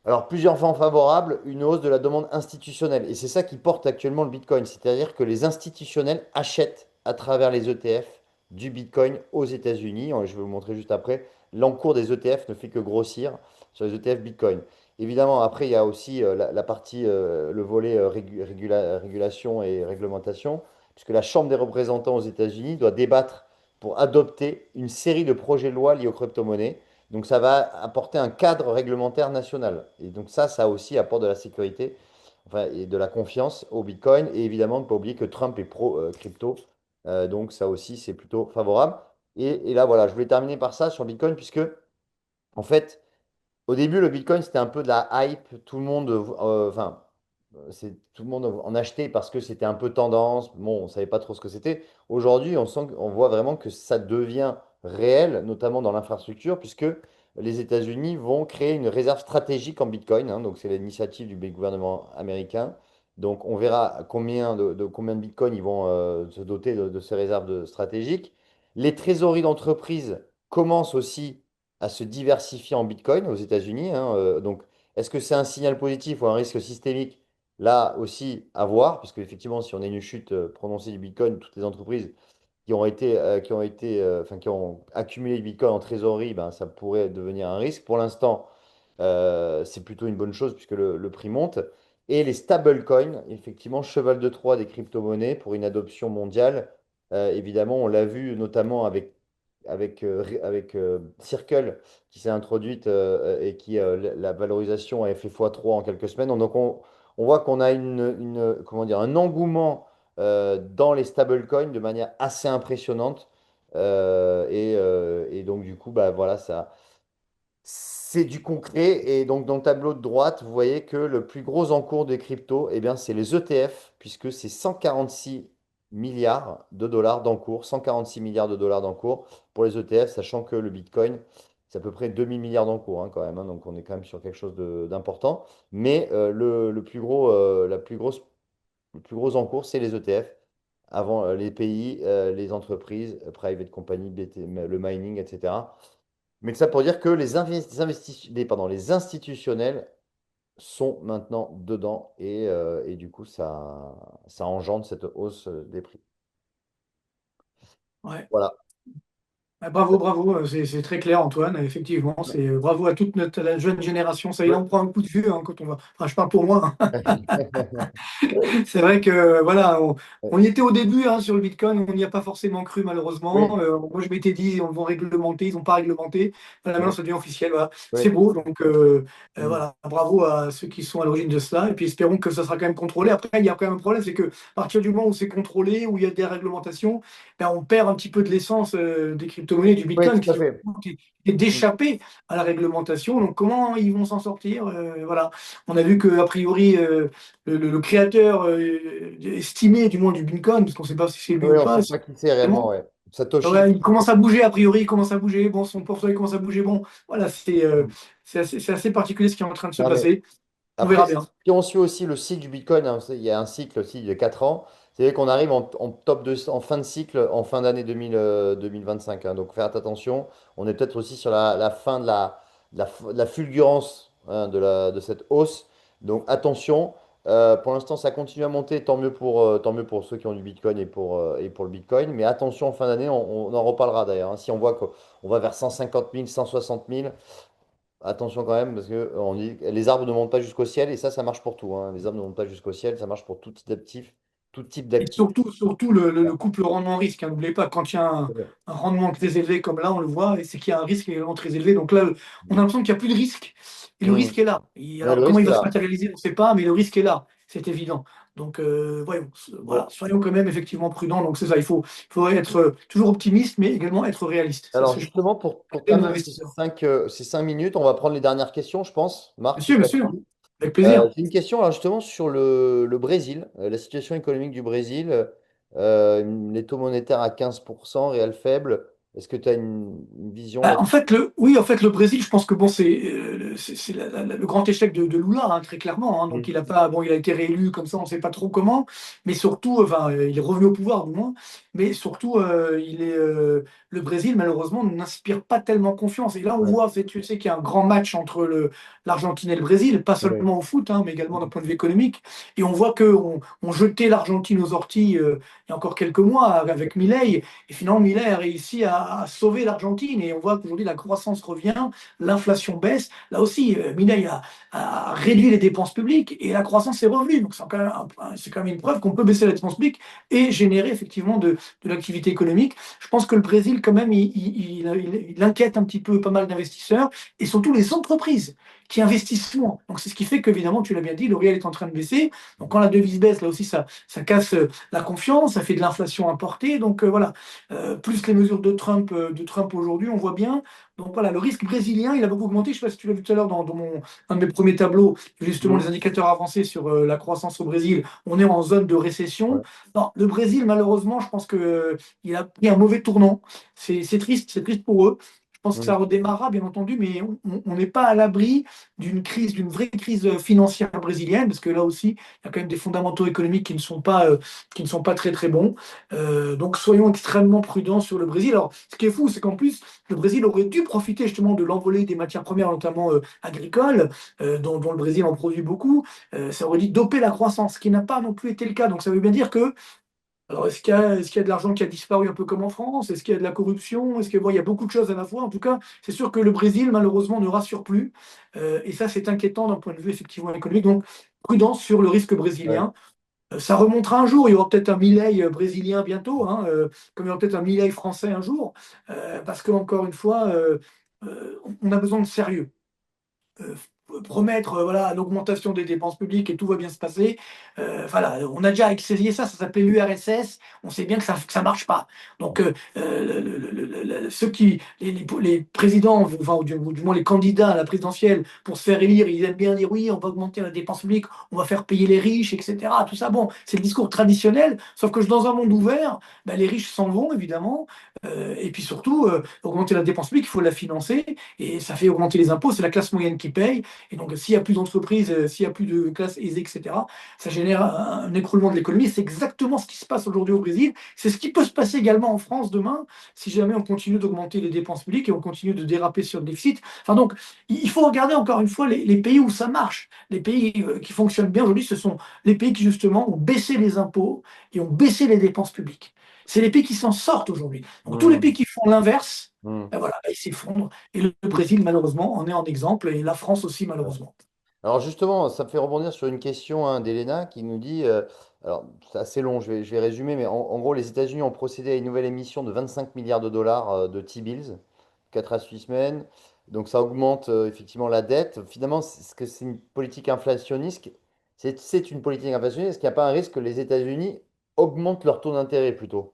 Alors, plusieurs vents favorables, une hausse de la demande institutionnelle. Et c'est ça qui porte actuellement le Bitcoin. C'est-à-dire que les institutionnels achètent à travers les ETF du Bitcoin aux États-Unis. Je vais vous montrer juste après. L'encours des ETF ne fait que grossir sur les ETF Bitcoin. Évidemment, après, il y a aussi la partie, le volet régulation et réglementation, puisque la Chambre des représentants aux États-Unis doit débattre pour adopter une série de projets de loi liés aux crypto-monnaies. Donc ça va apporter un cadre réglementaire national. Et donc ça aussi apporte de la sécurité, enfin, et de la confiance au Bitcoin. Et évidemment, ne pas oublier que Trump est pro-crypto. Donc ça aussi, c'est plutôt favorable. Et là, voilà, je voulais terminer par ça sur le Bitcoin, puisque en fait, au début, le Bitcoin, c'était un peu de la hype. Tout le monde, tout le monde en achetait parce que c'était un peu tendance. Bon, on ne savait pas trop ce que c'était. Aujourd'hui, on voit vraiment que ça devient réel, notamment dans l'infrastructure, puisque les États-Unis vont créer une réserve stratégique en Bitcoin, hein. Donc, c'est l'initiative du gouvernement américain. Donc, on verra combien de Bitcoin ils vont se doter de ces réserves stratégiques. Les trésoreries d'entreprise commencent aussi à se diversifier en Bitcoin aux États-Unis, hein. Donc, est-ce que c'est un signal positif ou un risque systémique? Là aussi, à voir, puisque effectivement, si on a une chute prononcée du Bitcoin, toutes les entreprises qui ont accumulé du Bitcoin en trésorerie, ben, ça pourrait devenir un risque. Pour l'instant, c'est plutôt une bonne chose puisque le prix monte. Et les stablecoins, effectivement, cheval de Troie des crypto-monnaies pour une adoption mondiale. Évidemment, on l'a vu notamment avec Circle qui s'est introduite et qui, la valorisation a fait x3 en quelques semaines. Donc, on voit qu'on a comment dire, un engouement dans les stablecoins de manière assez impressionnante. Et donc, du coup, bah, voilà, ça. C'est du concret. Et donc, dans le tableau de droite, vous voyez que le plus gros encours des cryptos, eh bien, c'est les ETF, puisque c'est 146 milliards de dollars d'encours, 146 milliards de dollars d'encours pour les ETF, sachant que le Bitcoin, c'est à peu près 2000 milliards d'encours, hein, quand même, hein. Donc, on est quand même sur quelque chose d'important. Mais le plus gros, le plus gros encours, c'est les ETF. Avant les pays, les entreprises, private company, le mining, etc. Mais que ça pour dire que les institutionnels sont maintenant dedans et du coup, ça engendre cette hausse des prix. Ouais. Voilà. Bravo, bravo, c'est très clair, Antoine. Effectivement, c'est bravo à toute la jeune génération. Ça y est, là, Ouais. on prend un coup de vieux hein, quand on va. Enfin, je parle pour moi, hein. C'est vrai que voilà, on y était au début hein, sur le Bitcoin, on n'y a pas forcément cru malheureusement. Oui, Moi je m'étais dit on va réglementer, ils n'ont pas réglementé. Voilà, maintenant oui, ça devient officiel. Voilà. C'est oui. beau, donc Mm. voilà, bravo à ceux qui sont à l'origine de cela. Et puis espérons que ça sera quand même contrôlé. Après, il y a quand même un problème, c'est que à partir du moment où c'est contrôlé, où il y a des réglementations, ben, on perd un petit peu de l'essence des crypto-monnaies, du Oui, Bitcoin, tout à fait. qui est Mm. d'échapper à la réglementation. Donc comment ils vont s'en sortir? Voilà. On a vu que a priori le créateur estimé du moins du Bitcoin, parce qu'on ne sait pas si c'est lui Oui, ou on ne pas, sait pas qui c'est réellement, ouais. Satoshi. ouais, il commence à bouger, a priori, il commence à bouger, bon, son portefeuille commence à bouger, bon, voilà, Mm. c'est assez particulier ce qui est en train de se Non, mais passer, on après, verra bien. si on suit aussi le cycle du Bitcoin, hein, il y a un cycle aussi de 4 ans, c'est vrai qu'on arrive en fin de cycle, en fin d'année 2025, hein. Donc faites attention, on est peut-être aussi sur la fin de la fulgurance hein, de cette hausse. Donc attention, pour l'instant ça continue à monter, tant mieux pour ceux qui ont du Bitcoin et pour le Bitcoin. Mais attention, en fin d'année, on en reparlera d'ailleurs, hein. Si on voit qu'on va vers 150 000, 160 000. Attention quand même, parce que on dit que les arbres ne montent pas jusqu'au ciel, et ça marche pour tout, hein. Les arbres ne montent pas jusqu'au ciel, ça marche pour tout type d'actifs, tout type Et d'actifs. surtout le couple rendement-risque, hein. N'oubliez pas, quand il y a un rendement très élevé comme là, on le voit, et c'est qu'il y a un risque également très élevé. Donc là, on a l'impression qu'il n'y a plus de risque, et le Hmm. risque est là. Ouais, Alors le comment il risque est va se là. matérialiser, on ne sait pas, mais le risque est là, c'est évident. Donc voyons, voilà, Bon. soyons quand même effectivement prudents. Donc c'est ça, il faut être toujours optimiste, mais également être réaliste. Ça, Alors c'est je pense, justement, la pour clé d'un terminer investisseur. ces 5 minutes, on va prendre les dernières questions, je pense. Marc, si Bien ça te sûr, dit. avec plaisir. J'ai une question alors, justement sur le Brésil, la situation économique du Brésil, les taux monétaires à 15%, réel faible. Est-ce que tu as une vision Bah, là? oui, en fait, le Brésil, je pense que bon, c'est le grand échec de Lula, hein, très clairement, hein. Donc, Hmm. il a pas, bon, il a été réélu comme ça, on ne sait pas trop comment, mais surtout, enfin, il est revenu au pouvoir, du moins, mais surtout, le Brésil, malheureusement, n'inspire pas tellement confiance. Et là, on Ouais, voit, tu sais, qu'il y a un grand match entre l'Argentine et le Brésil, pas ouais, seulement au foot, hein, mais également d'un point de vue économique. Et on voit qu'on jetait l'Argentine aux orties il y a encore quelques mois avec Milei. Et finalement, Millet a réussi à sauver l'Argentine et on voit qu'aujourd'hui la croissance revient, l'inflation baisse. Là aussi, Millet a réduit les dépenses publiques et la croissance est revenue. Donc c'est quand même une preuve qu'on peut baisser la dépense publique et générer effectivement de l'activité économique. Je pense que le Brésil, quand même, il inquiète un petit peu pas mal d'investisseurs et surtout les entreprises qui investissent moins. Donc c'est ce qui fait qu'évidemment, tu l'as bien dit, le réel est en train de baisser. Donc quand la devise baisse, là aussi, ça casse la confiance, ça fait de l'inflation importée. Donc voilà. Plus les mesures de Trump aujourd'hui, on voit bien. Donc voilà, le risque brésilien, il a beaucoup augmenté. Je ne sais pas si tu l'as vu tout à l'heure dans un de mes premiers tableaux, justement les Hmm. indicateurs avancés sur la croissance au Brésil. On est en zone de récession. Ouais. Non, le Brésil, malheureusement, je pense qu'il a pris un mauvais tournant. C'est triste pour eux. Je pense que Hmm. ça redémarrera, bien entendu, mais on n'est pas à l'abri d'une vraie crise financière brésilienne, parce que là aussi, il y a quand même des fondamentaux économiques qui ne sont pas très très bons. Donc soyons extrêmement prudents sur le Brésil. Alors, ce qui est fou, c'est qu'en plus, le Brésil aurait dû profiter justement de l'envolée des matières premières, notamment agricoles, dont le Brésil en produit beaucoup. Ça aurait dû doper la croissance, ce qui n'a pas non plus été le cas. Donc ça veut bien dire que, alors est-ce qu'il y a de l'argent qui a disparu un peu comme en France? Est-ce qu'il y a de la corruption? Est-ce que, bon, il y a beaucoup de choses à la fois. En tout cas, c'est sûr que le Brésil, malheureusement, ne rassure plus. Et ça, c'est inquiétant d'un point de vue effectivement économique. Donc, prudence sur le risque Ouais. brésilien. Ça remontera un jour, il y aura peut-être un Milei brésilien bientôt, hein, comme il y aura peut-être un Milei français un jour, parce qu'encore une fois, on a besoin de sérieux. Euh, Promettre voilà, l'augmentation des dépenses publiques et tout va bien se passer. Voilà, on a déjà essayé ça, ça s'appelait l'URSS, on sait bien que ça marche pas. Donc, ceux les présidents, enfin, ou du moins les candidats à la présidentielle pour se faire élire, ils aiment bien dire oui, on va augmenter la dépense publique, on va faire payer les riches, etc. Tout ça, bon, c'est le discours traditionnel, sauf que dans un monde ouvert, ben, les riches s'en vont, évidemment, et puis surtout, augmenter la dépense publique, il faut la financer, et ça fait augmenter les impôts, c'est la classe moyenne qui paye. Et donc, s'il n'y a plus d'entreprises, s'il n'y a plus de classe aisée, etc., ça génère un écroulement de l'économie. C'est exactement ce qui se passe aujourd'hui au Brésil. C'est ce qui peut se passer également en France demain, si jamais on continue d'augmenter les dépenses publiques et on continue de déraper sur le déficit. Enfin, donc, il faut regarder encore une fois les pays où ça marche. Les pays qui fonctionnent bien aujourd'hui, ce sont les pays qui, justement, ont baissé les impôts et ont baissé les dépenses publiques. C'est les pays qui s'en sortent aujourd'hui. Donc, tous les Hmm. pays qui font l'inverse, Hmm. Et voilà, il s'effondre. Et le Brésil, malheureusement, en est un exemple, et la France aussi, malheureusement. Alors justement, ça me fait rebondir sur une question hein, d'Elena qui nous dit, alors c'est assez long, je vais résumer, mais en gros, les États-Unis ont procédé à une nouvelle émission de 25 milliards de dollars de T-bills, 4 à 6 semaines. Donc ça augmente effectivement la dette. Finalement, est-ce que c'est une politique inflationniste? C'est une politique inflationniste. Est-ce qu'il n'y a pas un risque que les États-Unis augmentent leur taux d'intérêt plutôt?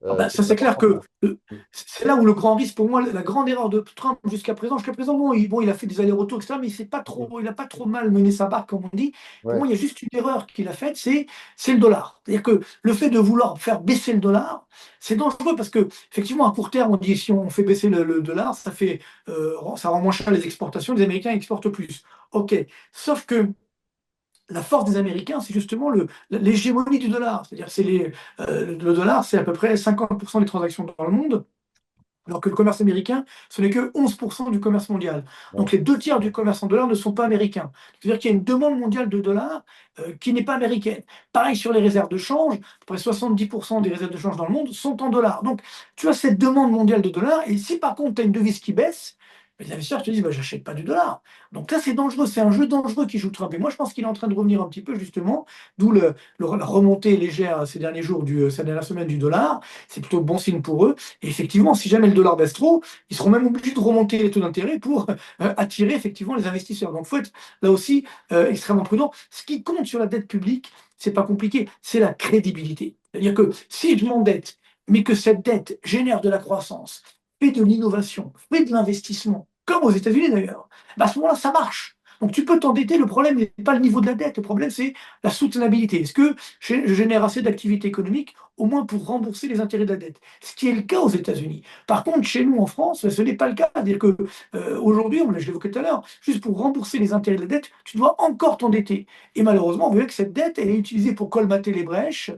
Ah bah, Qu'est-ce ça, que c'est tu en clair penses, que toi? c'est là où le grand risque, pour moi, la grande erreur de Trump jusqu'à présent, bon, il a fait des allers-retours, etc., mais Mm. il n'a pas trop mal mené sa barque, comme on dit. Pour moi, Ouais. il y a juste une erreur qu'il a faite, c'est le dollar. C'est-à-dire que le fait de vouloir faire baisser le dollar, c'est dangereux parce que, effectivement, à court terme, on dit si on fait baisser le dollar, ça rend moins cher les exportations, les Américains exportent plus. OK. Sauf que la force des Américains, c'est justement l'hégémonie du dollar. C'est-à-dire, le dollar, c'est à peu près 50% des transactions dans le monde, alors que le commerce américain, ce n'est que 11% du commerce mondial. Ouais. Donc les 2 tiers du commerce en dollars ne sont pas américains. C'est-à-dire qu'il y a une demande mondiale de dollars qui n'est pas américaine. Pareil sur les réserves de change, à peu près 70% des réserves de change dans le monde sont en dollars. Donc tu as cette demande mondiale de dollars, et si par contre tu as une devise qui baisse, les investisseurs te disent bah, j'achète pas du dollar. Donc là c'est dangereux, c'est un jeu dangereux qui joue Trump. Et moi je pense qu'il est en train de revenir un petit peu justement, d'où la remontée légère ces derniers jours, ces dernières semaines du dollar. C'est plutôt bon signe pour eux. Et effectivement, si jamais le dollar baisse trop, ils seront même obligés de remonter les taux d'intérêt pour attirer effectivement les investisseurs. Donc, il faut être là aussi extrêmement prudent. Ce qui compte sur la dette publique, c'est pas compliqué, c'est la crédibilité. C'est-à-dire que si je m'endette, mais que cette dette génère de la croissance, fait de l'innovation, fait de l'investissement, comme aux États-Unis d'ailleurs, bah, à ce moment-là, ça marche. Donc tu peux t'endetter, le problème n'est pas le niveau de la dette, le problème c'est la soutenabilité. Est-ce que je génère assez d'activité économique au moins pour rembourser les intérêts de la dette? Ce qui est le cas aux États-Unis. Par contre, chez nous en France, ce n'est pas le cas. C'est-à-dire que aujourd'hui, je l'évoquais tout à l'heure, juste pour rembourser les intérêts de la dette, tu dois encore t'endetter. Et malheureusement, on voit que cette dette, elle est utilisée pour colmater les brèches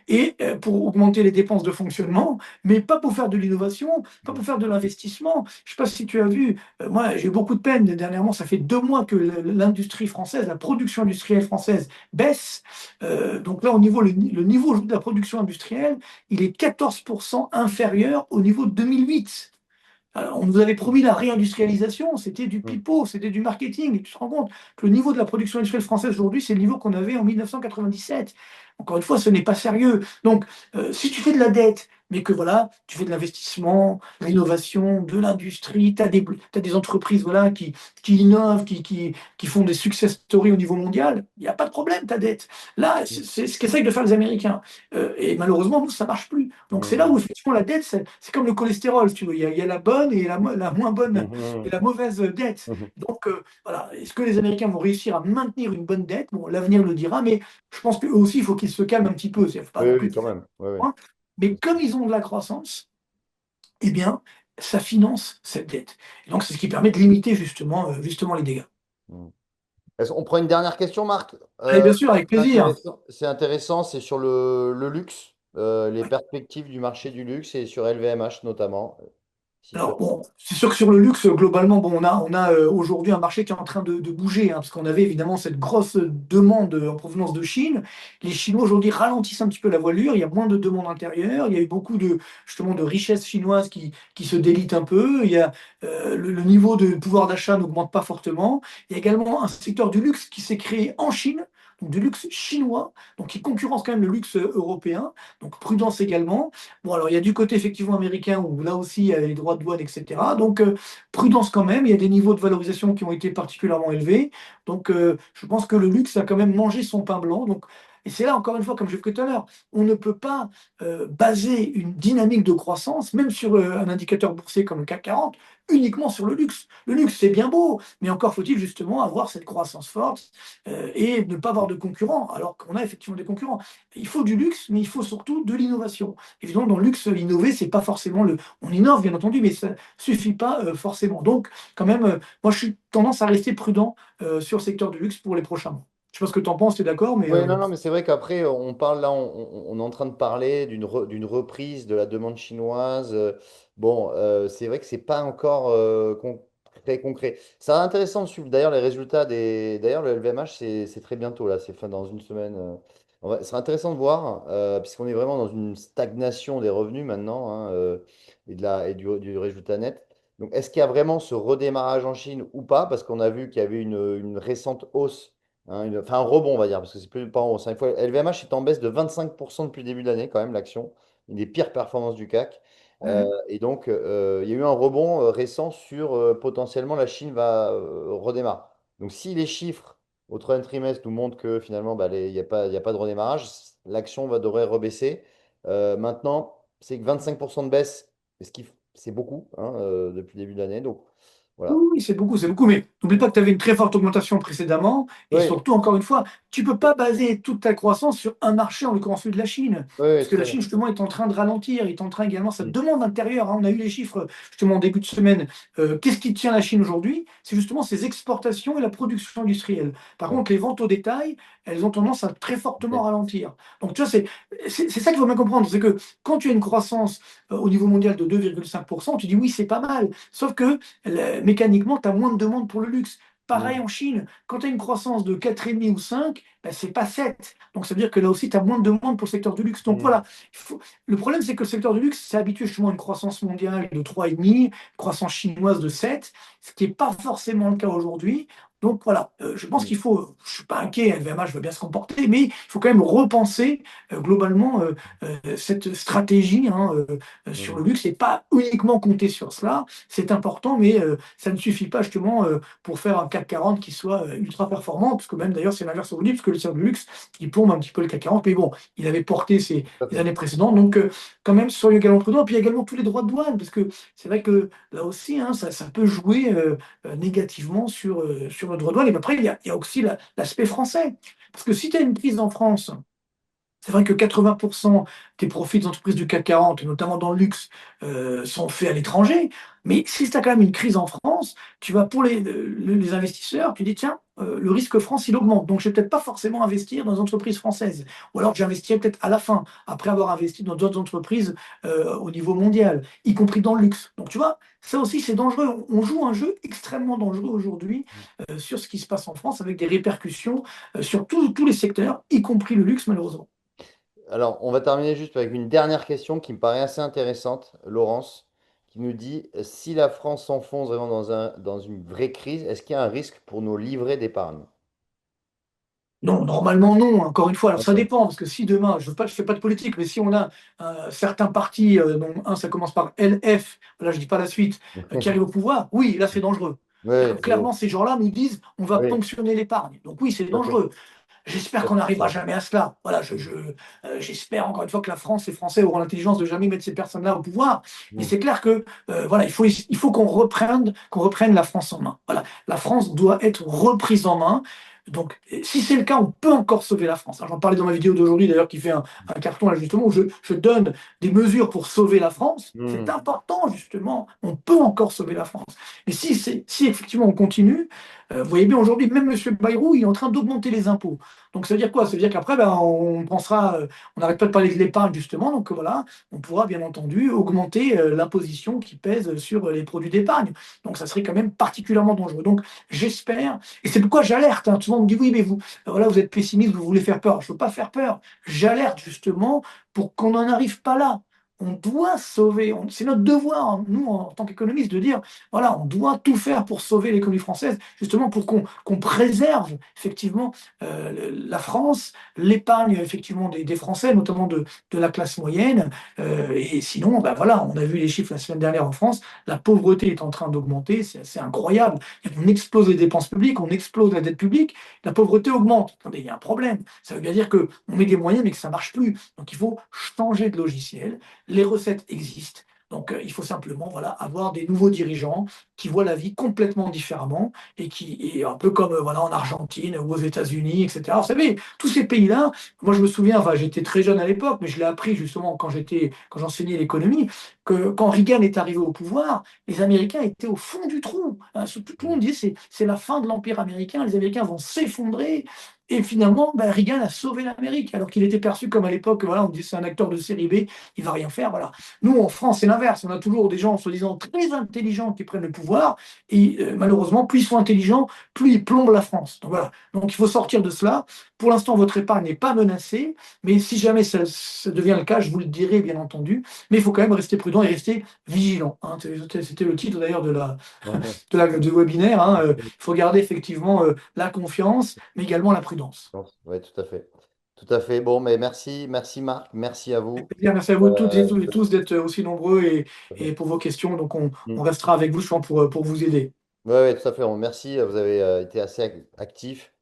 et pour augmenter les dépenses de fonctionnement, mais pas pour faire de l'innovation, pas pour faire de l'investissement. Je ne sais pas si tu as vu, moi j'ai eu beaucoup de peine dernièrement, ça fait 2 mois que l'industrie française, la production industrielle française baisse. Donc là, le niveau de la production industrielle, il est 14% inférieur au niveau de 2008. Alors, on nous avait promis la réindustrialisation, c'était du Mm. pipeau, c'était du marketing. Et tu te rends compte que le niveau de la production industrielle française aujourd'hui, c'est le niveau qu'on avait en 1997. Encore une fois, ce n'est pas sérieux. Donc, si tu fais de la dette, mais que voilà, tu fais de l'investissement, de l'innovation, de l'industrie, t'as des entreprises voilà, qui innovent, qui font des success stories au niveau mondial, il n'y a pas de problème, ta dette. Là, c'est ce qu'essayent de faire les Américains. Et malheureusement, nous, ça ne marche plus. Donc, c'est là où, Mm. effectivement, la dette, c'est comme le cholestérol, si tu veux. Il y a la bonne et la moins bonne et Mm. la mauvaise dette. Mm. Donc, voilà. Est-ce que les Américains vont réussir à maintenir une bonne dette? Bon, l'avenir le dira, mais je pense qu'eux aussi, il faut qu'ils se calment un petit peu. Il ne faut pas Oui, non plus oui, quand qu'ils aient même. Oui, oui. point. Mais comme ils ont de la croissance, eh bien, ça finance cette dette. Et donc, c'est ce qui permet de limiter justement les dégâts. Mm. On prend une dernière question, Marc. Allez, bien sûr, avec plaisir. C'est intéressant, c'est sur le luxe, les perspectives du marché du luxe et sur LVMH notamment. Si tu as... Alors bon, c'est sûr que sur le luxe, globalement, bon, on a aujourd'hui un marché qui est en train de bouger, hein, parce qu'on avait évidemment cette grosse demande en provenance de Chine. Les Chinois aujourd'hui ralentissent un petit peu la voilure, il y a moins de demande intérieure, il y a eu beaucoup justement de richesses chinoises qui se délitent un peu, le niveau de pouvoir d'achat n'augmente pas fortement. Il y a également un secteur du luxe qui s'est créé en Chine, donc du luxe chinois, donc qui concurrence quand même le luxe européen, donc prudence également. Bon, alors il y a du côté effectivement américain où là aussi il y a les droits de douane, etc. Donc prudence quand même, il y a des niveaux de valorisation qui ont été particulièrement élevés. Donc je pense que le luxe a quand même mangé son pain blanc. Donc, et c'est là encore une fois, comme je l'ai dit tout à l'heure, on ne peut pas baser une dynamique de croissance, même sur un indicateur boursier comme le CAC 40, uniquement sur le luxe. Le luxe, c'est bien beau, mais encore faut-il justement avoir cette croissance forte et ne pas avoir de concurrents, alors qu'on a effectivement des concurrents. Il faut du luxe, mais il faut surtout de l'innovation. Évidemment, dans le luxe, innover, c'est pas forcément le. On innove, bien entendu, mais ça suffit pas forcément. Donc, quand même, moi, je suis tendance à rester prudent sur le secteur du luxe pour les prochains mois. Je sais pas ce que tu en penses, tu es d'accord, mais Oui, non, non, mais c'est vrai qu'après, on parle là, on est en train de parler d'une reprise de la demande chinoise. Bon, c'est vrai que c'est pas encore très concret. Ça va être intéressant de suivre d'ailleurs les résultats des. D'ailleurs, le LVMH, c'est très bientôt là, c'est fin dans une semaine. Ce sera intéressant de voir, puisqu'on est vraiment dans une stagnation des revenus maintenant, hein, et, du résultat net. Donc, est-ce qu'il y a vraiment ce redémarrage en Chine ou pas? Parce qu'on a vu qu'il y avait une récente hausse, hein, enfin un rebond, on va dire, parce que c'est plus pas en hausse, hein. LVMH est en baisse de 25% depuis le début de l'année, quand même, l'action. Une des pires performances du CAC. Et donc, il y a eu un rebond récent sur potentiellement la Chine va redémarrer. Donc, si les chiffres au troisième trimestre nous montre que finalement, bah, il y a pas de redémarrage, l'action devrait rebaisser. Maintenant, c'est que 25% de baisse, c'est beaucoup, hein, depuis le début de l'année. Donc Oui, voilà. oui, c'est beaucoup, mais n'oublie pas que tu avais une très forte augmentation précédemment, et Oui, surtout, encore une fois, tu peux pas baser toute ta croissance sur un marché, en l'occurrence celui de la Chine, oui, oui, parce que tout la à fait. Chine, justement, est en train de ralentir, est en train également, sa Mm. demande intérieure, hein, on a eu les chiffres, justement, en début de semaine. Qu'est-ce qui tient la Chine aujourd'hui? C'est justement ses exportations et la production industrielle. Par Ouais, contre, les ventes au détail, elles ont tendance à très fortement ok. ralentir. Donc, tu vois, c'est ça qu'il faut bien comprendre, c'est que quand tu as une croissance au niveau mondial de 2,5%, tu dis oui, c'est pas mal, sauf que mécaniquement, tu as moins de demandes pour le luxe. Pareil Mm, en Chine, quand tu as une croissance de 4,5 ou 5, ben, c'est pas 7. Donc ça veut dire que là aussi, tu as moins de demandes pour le secteur du luxe. Donc mm, voilà, le problème, c'est que le secteur du luxe s'est habitué justement à une croissance mondiale de 3,5, une croissance chinoise de 7, ce qui n'est pas forcément le cas aujourd'hui. Donc voilà, je pense mm, qu'il faut, je ne suis pas inquiet, LVMH va bien se comporter, mais il faut quand même repenser globalement cette stratégie, hein, sur le mm, luxe et pas uniquement compter sur cela. C'est important, mais ça ne suffit pas justement pour faire un CAC 40 qui soit ultra performant, parce que même d'ailleurs c'est l'inverse aujourd'hui, parce que le secteur du luxe, il plombe un petit peu le CAC 40, mais bon, il avait porté tout à les fait. années précédentes, donc quand même soyez également prudents. Et puis il y a également tous les droits de douane, parce que c'est vrai que là aussi, hein, ça peut jouer négativement sur le droit de douane. Et puis après, il y a aussi l'aspect français, parce que si tu as une crise en France, c'est vrai que 80% des profits des entreprises du CAC 40, et notamment dans le luxe, sont faits à l'étranger. Mais si tu as quand même une crise en France, tu vas pour les investisseurs, tu dis, tiens, le risque France, il augmente. Donc, je vais peut-être pas forcément investir dans des entreprises françaises. Ou alors, j'investirai peut-être à la fin, après avoir investi dans d'autres entreprises au niveau mondial, y compris dans le luxe. Donc, tu vois, ça aussi, c'est dangereux. On joue un jeu extrêmement dangereux aujourd'hui sur ce qui se passe en France, avec des répercussions sur tous les secteurs, y compris le luxe, malheureusement. Alors, on va terminer juste avec une dernière question qui me paraît assez intéressante, Laurence, qui nous dit, si la France s'enfonce vraiment dans une vraie crise, est-ce qu'il y a un risque pour nos livrets d'épargne? Non, normalement non, encore une fois. Alors ça Ok. dépend, parce que si demain, je fais pas de politique, mais si on a certains partis, dont un ça commence par LF, là je dis pas la suite, qui arrive au pouvoir, oui, là c'est dangereux. C'est-à-dire Oui, que oui, clairement, ces gens-là nous disent on va oui, ponctionner l'épargne. Donc oui, c'est tout à fait. dangereux. J'espère qu'on n'arrivera jamais à cela. Voilà, j'espère encore une fois que la France, les Français auront l'intelligence de jamais mettre ces personnes-là au pouvoir. Mais Mm. c'est clair que voilà, il faut qu'on reprenne la France en main. Voilà, la France doit être reprise en main. Donc, si c'est le cas, on peut encore sauver la France, hein. J'en parlais dans ma vidéo d'aujourd'hui, d'ailleurs, qui fait un carton, là, justement, où je donne des mesures pour sauver la France. C'est Mm. important, justement. On peut encore sauver la France. Mais si effectivement on continue, vous voyez bien aujourd'hui, même M. Bayrou, il est en train d'augmenter les impôts. Donc ça veut dire quoi? Ça veut dire qu'après, ben, on pensera, on n'arrête pas de parler de l'épargne justement, donc voilà, on pourra bien entendu augmenter l'imposition qui pèse sur les produits d'épargne. Donc ça serait quand même particulièrement dangereux. Donc j'espère, et c'est pourquoi j'alerte, hein. Tout le monde me dit oui, mais vous, voilà, vous êtes pessimiste, vous voulez faire peur. Je ne veux pas faire peur. J'alerte justement pour qu'on n'en arrive pas là. On doit sauver, c'est notre devoir, hein, nous, en tant qu'économistes, de dire, voilà, on doit tout faire pour sauver l'économie française, justement pour qu'on préserve effectivement la France, l'épargne effectivement des Français, notamment de la classe moyenne. Et sinon, ben voilà, on a vu les chiffres la semaine dernière en France, la pauvreté est en train d'augmenter, c'est assez incroyable. On explose les dépenses publiques, on explose la dette publique, la pauvreté augmente. Attendez, il y a un problème. Ça veut bien dire qu'on met des moyens mais que ça ne marche plus. Donc il faut changer de logiciel. Les recettes existent. Donc, il faut simplement voilà, avoir des nouveaux dirigeants qui voient la vie complètement différemment et qui est un peu comme voilà, en Argentine ou aux États-Unis, etc. Vous savez, tous ces pays-là, moi je me souviens, enfin j'étais très jeune à l'époque, mais je l'ai appris justement quand j'enseignais l'économie, que quand Reagan est arrivé au pouvoir, les Américains étaient au fond du trou, hein. Tout le monde dit c'est la fin de l'Empire américain, les Américains vont s'effondrer. Et finalement, ben, Reagan a sauvé l'Amérique, alors qu'il était perçu comme à l'époque, voilà, on dit c'est un acteur de série B, il va rien faire, voilà. Nous, en France, c'est l'inverse. On a toujours des gens, soi-disant, très intelligents qui prennent le pouvoir, et malheureusement, plus ils sont intelligents, plus ils plombent la France. Donc voilà. Donc il faut sortir de cela. Pour l'instant, votre épargne n'est pas menacée, mais si jamais ça devient le cas, je vous le dirai, bien entendu. Mais il faut quand même rester prudent et rester vigilant, hein. C'était le titre d'ailleurs du webinaire, hein. Il faut garder effectivement la confiance, mais également la prudence. Oui, tout à fait. Tout à fait. Bon, mais merci, merci Marc, merci à vous. Bien, merci à vous toutes et Euh, tous d'être aussi nombreux et pour vos questions. Donc, on Mm. restera avec vous, je pense, pour vous aider. Ouais, ouais, tout à fait. Merci, vous avez été assez actif.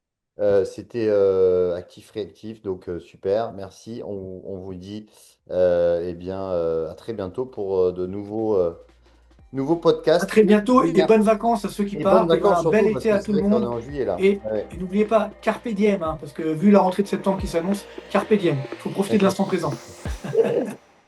C'était actif, réactif, donc super. Merci. On vous dit eh bien, à très bientôt pour nouveaux À podcasts très ou bientôt et webinaires. bonnes vacances à ceux qui Et bonnes partent. Et vacances voilà, bel surtout, parce été que à c'est tout le vrai qu'on est monde. en juillet là. Et, Ouais, et n'oubliez pas, carpe diem, hein, parce que vu la rentrée de septembre qui s'annonce, carpe diem. Il faut profiter de ouais. l'instant présent.